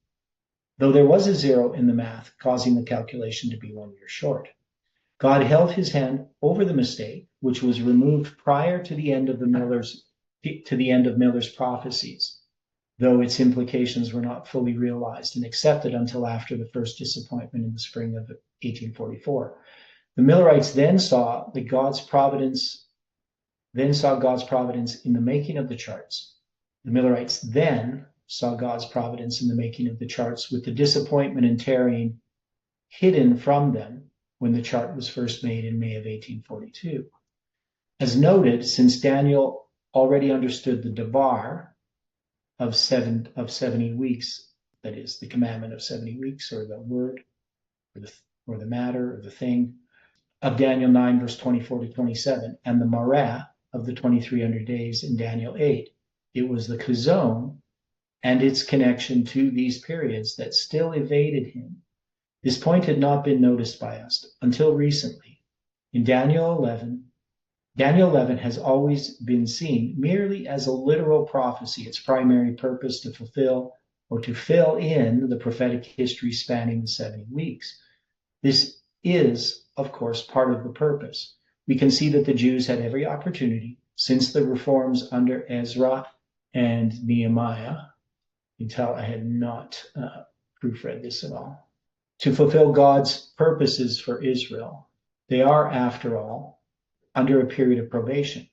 though there was a 0 in the math, causing the calculation to be 1 year short. God held his hand over the mistake, which was removed prior to the end of Miller's prophecies, though its implications were not fully realized and accepted until after the first disappointment in the spring of 1844. The Millerites then saw God's providence in the making of the charts. The Millerites then saw God's providence in the making of the charts, with the disappointment and tarrying hidden from them when the chart was first made in May of 1842. As noted, since Daniel already understood the Devar of 70 weeks, that is, the commandment of 70 weeks, or the word, or the matter, or the thing, of Daniel 9, verse 24 to 27, and the Marah of the 2300 days in Daniel 8, it was the Chazon and its connection to these periods that still evaded him. This point had not been noticed by us until recently. In Daniel 11 has always been seen merely as a literal prophecy, its primary purpose to fulfill or to fill in the prophetic history spanning the 70 weeks. This is, of course, part of the purpose. We can see that the Jews had every opportunity since the reforms under Ezra and Nehemiah. You can tell I had not proofread this at all. To fulfill God's purposes for Israel. They are, after all, under a period of probation.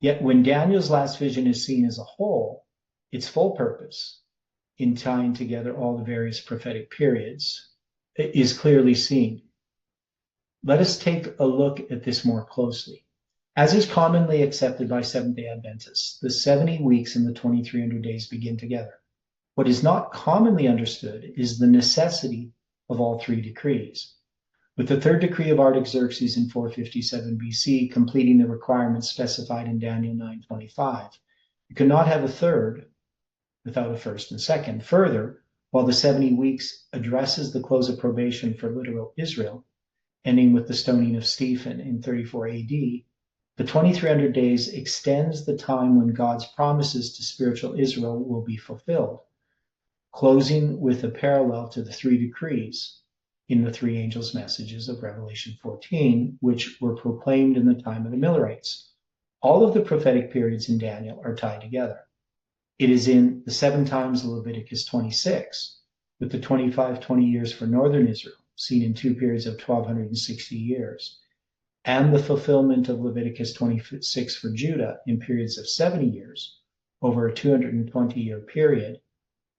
Yet when Daniel's last vision is seen as a whole, its full purpose in tying together all the various prophetic periods is clearly seen. Let us take a look at this more closely. As is commonly accepted by Seventh-day Adventists, the 70 weeks and the 2300 days begin together. What is not commonly understood is the necessity of all three decrees. With the third decree of Artaxerxes in 457 BC completing the requirements specified in Daniel 9:25, you cannot have a third without a first and second. Further, while the 70 weeks addresses the close of probation for literal Israel, ending with the stoning of Stephen in 34 AD, the 2300 days extends the time when God's promises to spiritual Israel will be fulfilled, closing with a parallel to the three decrees in the three angels' messages of Revelation 14, which were proclaimed in the time of the Millerites. All of the prophetic periods in Daniel are tied together. It is in the 7 times of Leviticus 26, with the 2520 years for northern Israel, seen in 2 periods of 1260 years, and the fulfillment of Leviticus 26 for Judah in periods of 70 years, over a 220-year period,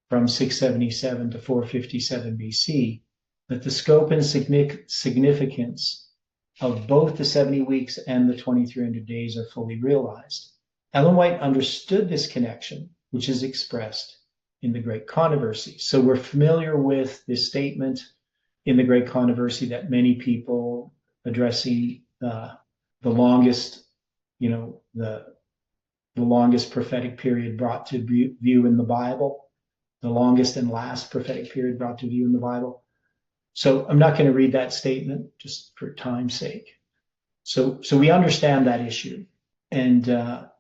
from 677 to 457 BC, that the scope and significance of both the 70 weeks and the 2300 days are fully realized. Ellen White understood this connection, which is expressed in the Great Controversy. So we're familiar with this statement in the Great Controversy that many people addressing the longest, the longest prophetic period brought to view in the Bible, the longest and last prophetic period brought to view in the Bible. So I'm not going to read that statement just for time's sake. So we understand that issue. And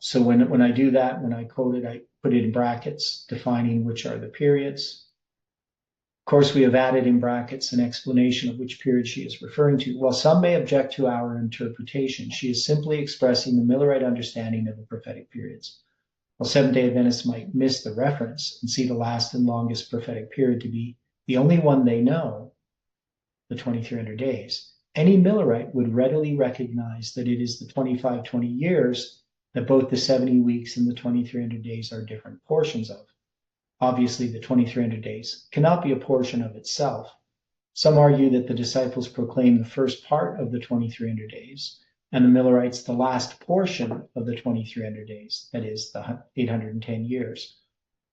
so when I do that, when I quote it, I put it in brackets, defining which are the periods. course, we have added in brackets an explanation of which period she is referring to. While some may object to our interpretation, she is simply expressing the Millerite understanding of the prophetic periods. While Seventh-day Adventists might miss the reference and see the last and longest prophetic period to be the only one they know, the 2300 days, any Millerite would readily recognize that it is the 2520 years that both the 70 weeks and the 2300 days are different portions of. Obviously, the 2300 days cannot be a portion of itself. Some argue that the disciples proclaim the first part of the 2300 days, and the Millerites the last portion of the 2300 days, that is, the 810 years.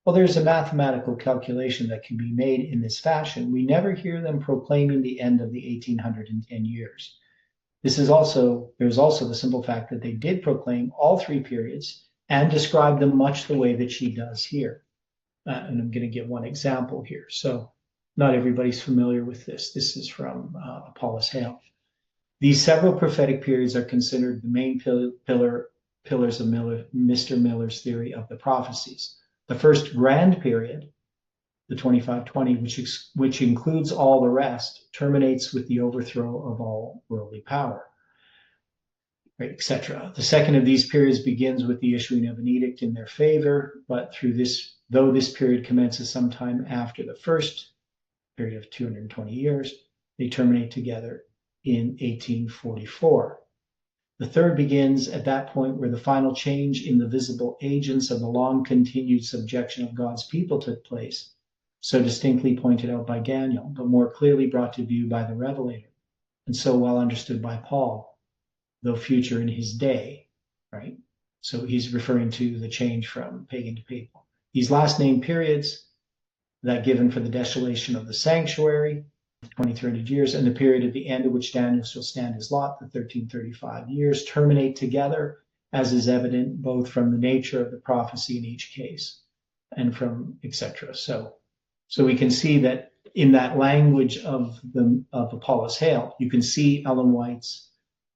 While there's a mathematical calculation that can be made in this fashion, we never hear them proclaiming the end of the 1810 years. There's also the simple fact that they did proclaim all three periods and describe them much the way that she does here. And I'm going to give one example here. So not everybody's familiar with this. This is from Apollos Hale. These several prophetic periods are considered the main pillars of Mr. Miller's theory of the prophecies. The first grand period, the 2520, which includes all the rest, terminates with the overthrow of all worldly power, right, etc. The second of these periods begins with the issuing of an edict in their favor, but though this period commences sometime after the first period of 220 years, they terminate together in 1844. The third begins at that point where the final change in the visible agents of the long-continued subjection of God's people took place, so distinctly pointed out by Daniel, but more clearly brought to view by the Revelator, and so well understood by Paul, though future in his day, right? So he's referring to the change from pagan to papal. These last named periods, that given for the desolation of the sanctuary, 2300 years, and the period at the end of which Daniel shall stand his lot, the 1335 years, terminate together, as is evident both from the nature of the prophecy in each case and from etc. So we can see that in that language of Apollos Hale, you can see Ellen White's,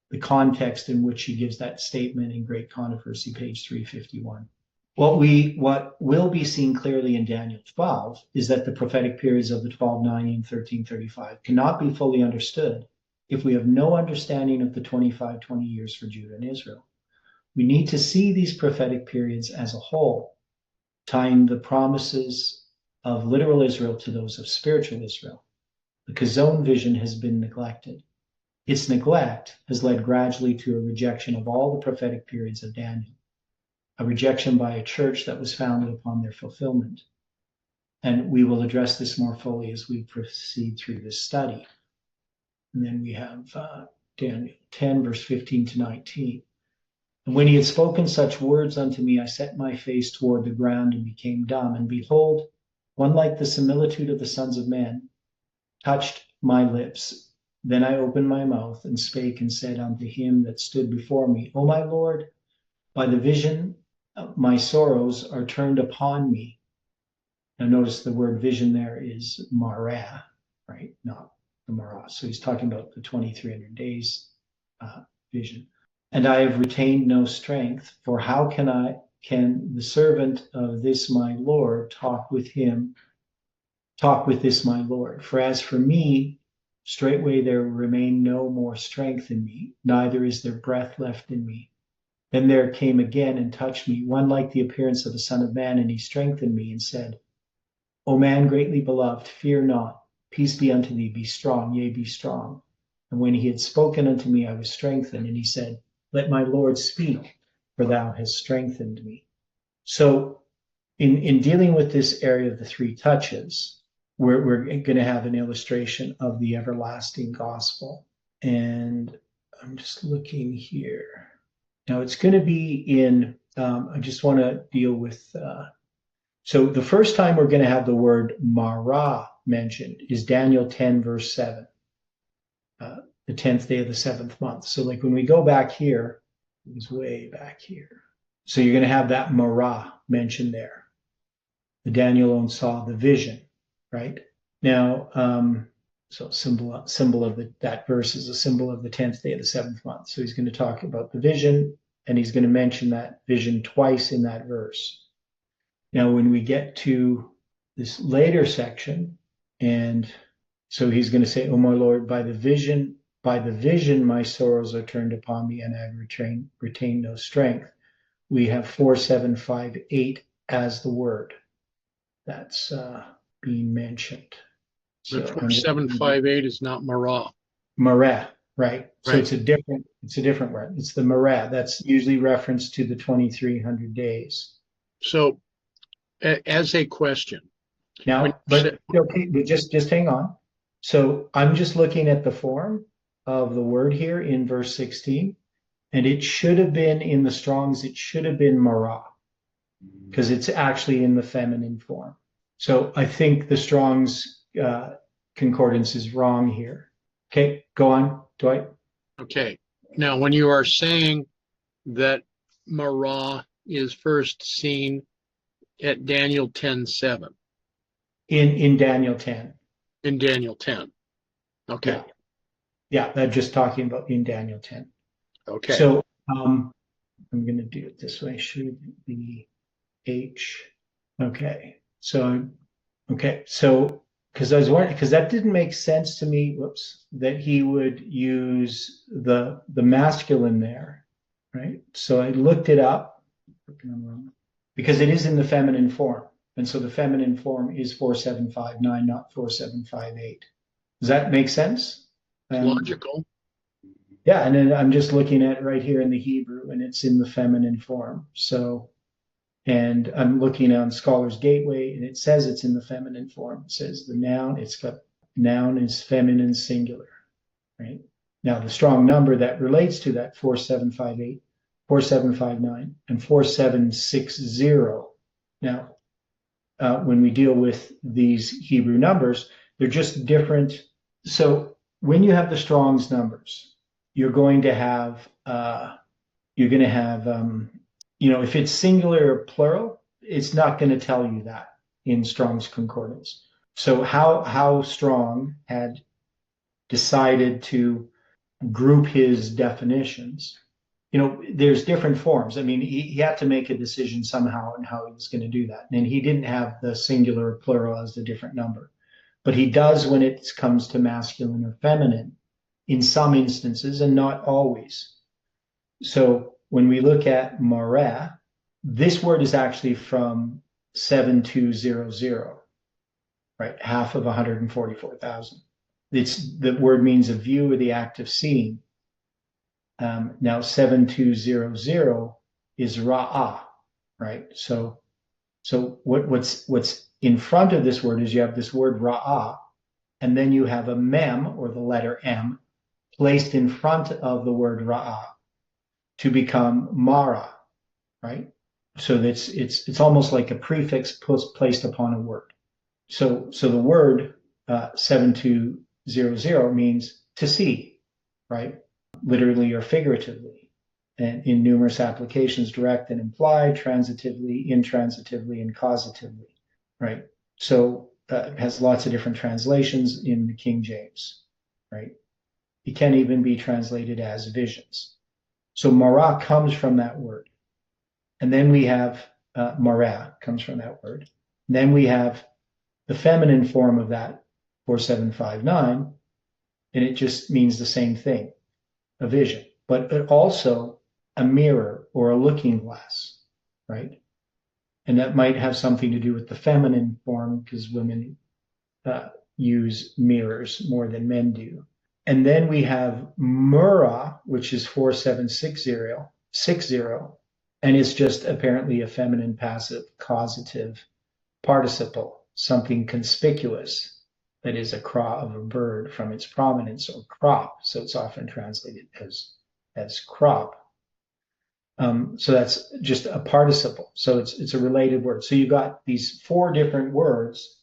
the context in which she gives that statement in Great Controversy, page 351. What will be seen clearly in Daniel 12 is that the prophetic periods of the 1290 and 1335 cannot be fully understood if we have no understanding of the 2520 years for Judah and Israel. We need to see these prophetic periods as a whole, tying the promises of literal Israel to those of spiritual Israel. The Kazon vision has been neglected. Its neglect has led gradually to a rejection of all the prophetic periods of Daniel, a rejection by a church that was founded upon their fulfillment. And we will address this more fully as we proceed through this study. And then we have Daniel 10, verse 15 to 19. And when he had spoken such words unto me, I set my face toward the ground and became dumb. And behold, one like the similitude of the sons of men touched my lips. Then I opened my mouth and spake and said unto him that stood before me, O my Lord, by the vision my sorrows are turned upon me. Now notice the word vision there is marah, right? Not the marah. So he's talking about the 2300 days vision. And I have retained no strength, for how can the servant of this my Lord talk with this my Lord? For as for me, straightway there remain no more strength in me, neither is there breath left in me. Then there came again and touched me, one like the appearance of a son of man, and he strengthened me and said, O man greatly beloved, fear not, peace be unto thee, be strong, yea, be strong. And when he had spoken unto me, I was strengthened, and he said, Let my Lord speak, for thou hast strengthened me. So in dealing with this area of the three touches, we're going to have an illustration of the everlasting gospel. And I'm just looking here. Now it's going to be in, I just want to deal with, so the first time we're going to have the word marah mentioned is Daniel 10, verse 7, the 10th day of the 7th month. So like when we go back here, it was way back here. So you're going to have that marah mentioned there. The Daniel saw the vision, right? Now, so symbol of that verse is a symbol of the 10th day of the 7th month. So he's going to talk about the vision, and he's going to mention that vision twice in that verse. Now, when we get to this later section, And so he's going to say, "Oh my Lord, by the vision, my sorrows are turned upon me, and I have retained no strength." We have 4758 as the word that's being mentioned. The So 4758 is not Marah. Marah, right? So Right. it's a different word. It's the Marah. That's usually referenced to the 2300 days. So, as a question, when Now, but okay, but just hang on. So I'm just looking at the form of the word here in verse 16, and it should have been in the Strong's, it should have been Marah, because it's actually in the feminine form. So I think the Strong's concordance is wrong here. Okay, go on, Dwight. okay, now when you are saying that Marah is first seen at Daniel 10:7, In Daniel 10. in Daniel 10. Okay. Yeah, I'm just talking about in Daniel 10. Okay. So I'm going to do it this way. Should be H. Okay. So because I was wondering, because that didn't make sense to me, that he would use the masculine there, right? So I looked it up because it is in the feminine form. And so the feminine form is 4759, not 4758. Does that make sense? Logical. Yeah, and then I'm just looking at right here in the Hebrew, and it's in the feminine form. So, and I'm looking on Scholar's Gateway, and it says it's in the feminine form. It says the noun, it's got noun is feminine singular, right? Now, the strong number that relates to that 4758, 4759, and 4760. Now, when we deal with these Hebrew numbers, they're just different. So when you have the Strong's numbers, you're going to have if it's singular or plural, it's not going to tell you that in Strong's concordance. So how Strong had decided to group his definitions, there's different forms. I mean, he had to make a decision somehow on how he was going to do that. And he didn't have the singular or plural as a different number, but he does when it comes to masculine or feminine in some instances and not always. So when we look at Marah, this word is actually from 7200, right? Half of 144,000. The word means a view or the act of seeing. Now 7200 is Ra'ah, right? So what's in front of this word is you have this word Ra'ah, and then you have a mem, or the letter M, placed in front of the word Ra'ah to become Mara, right? So that's it's almost like a prefix placed upon a word. So the word 7200 means to see, right? Literally or figuratively, and in numerous applications, direct and implied, transitively, intransitively, and causatively, right? So it has lots of different translations in the King James, right? It can even be translated as visions. So Marah comes from that word. And then we have Marah comes from that word. And then we have the feminine form of that, 4759, and it just means the same thing, a vision, but also a mirror or a looking glass, right? And that might have something to do with the feminine form because women use mirrors more than men do. And then we have Murrah, which is 4760, and it's just apparently a feminine passive causative participle, something conspicuous that is a craw of a bird from its prominence or crop. So it's often translated as crop. So that's just a participle. So it's a related word. So you got these four different words: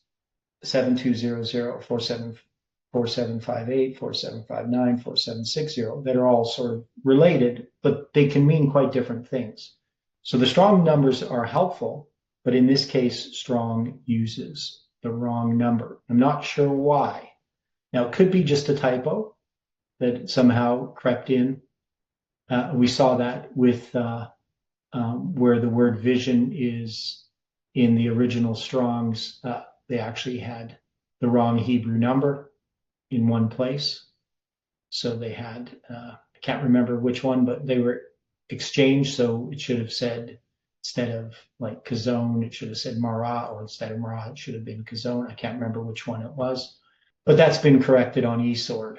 7200, 4758, 4759, 4760, that are all sort of related, but they can mean quite different things. So the strong numbers are helpful, but in this case, Strong uses the wrong number. I'm not sure why. Now, it could be just a typo that somehow crept in. We saw that with where the word vision is in the original Strong's. They actually had the wrong Hebrew number in one place. So they had, I can't remember which one, but they were exchanged. So it should have said, instead of like Kazone, it should have said Marah, or instead of Marah, it should have been Kazone. I can't remember which one it was, but that's been corrected on eSword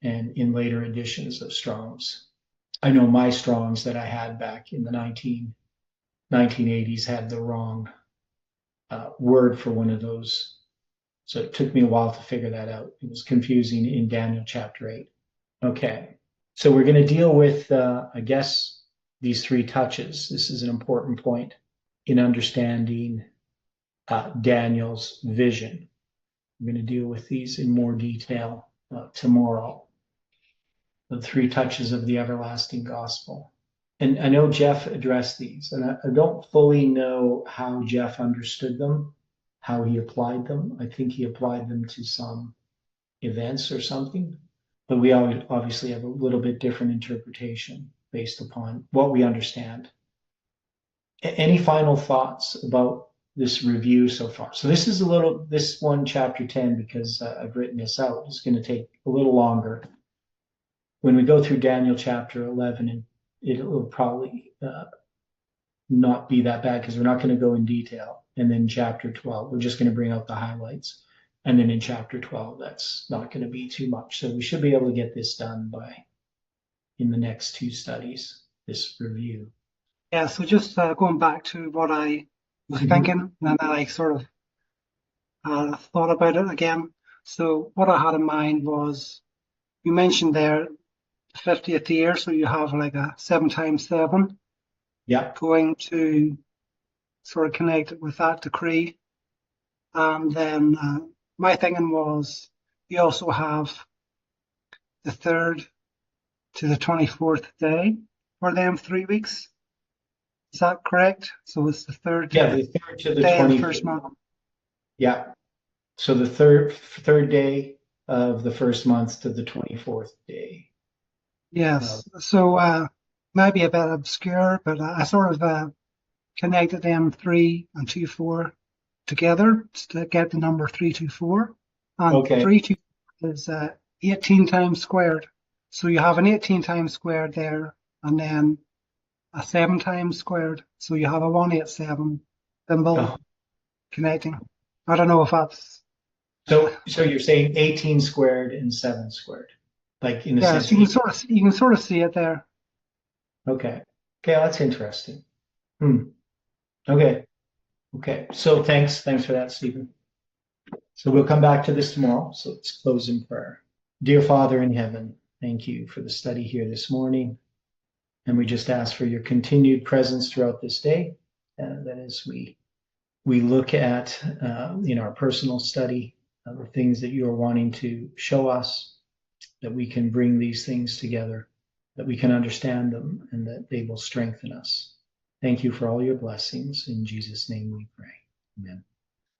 and in later editions of Strong's. I know my Strong's that I had back in the 1980s had the wrong word for one of those. So it took me a while to figure that out. It was confusing in Daniel chapter 8. Okay, so we're going to deal with, I guess, these three touches. This is an important point in understanding Daniel's vision. We're going to deal with these in more detail tomorrow. The three touches of the everlasting gospel. And I know Jeff addressed these, and I don't fully know how Jeff understood them, how he applied them. I think he applied them to some events or something, but we obviously have a little bit different interpretation based upon what we understand. Any final thoughts about this review so far? So this is this one, chapter 10, because I've written this out, is going to take a little longer. When we go through Daniel chapter 11, and it will probably not be that bad because we're not going to go in detail. And then chapter 12, we're just going to bring out the highlights. And then in chapter 12, that's not going to be too much. So we should be able to get this done in the next two studies, this review. Yeah, so just going back to what I was thinking, and then I sort of thought about it again. So what I had in mind was, you mentioned there, 50th year, so you have like a 7 times 7. Yeah. Going to sort of connect it with that decree. And then my thinking was, you also have the 3rd to the 24th day for them 3 weeks. Is that correct? So it's the 3rd the 3rd to the day 24th. of the first month. Yeah. So the third day of the first month to the 24th day. Yes. So maybe a bit obscure, but I sort of connected them 3 and 2, 4 together to get the number 324. And Okay. 324 is 18 times squared. So you have an 18 times squared there, and then a 7 times squared. So you have a 187 symbol connecting. I don't know if that's... So you're saying 18 squared and 7 squared, like in a sense. you can sort of see it there. Okay, that's interesting. Okay. So thanks for that, Stephen. So we'll come back to this tomorrow. So let's close in prayer. Dear Father in heaven, thank you for the study here this morning, and we just ask for your continued presence throughout this day. That as we look at in our personal study the things that you are wanting to show us, that we can bring these things together, that we can understand them, and that they will strengthen us. Thank you for all your blessings. In Jesus' name we pray. Amen.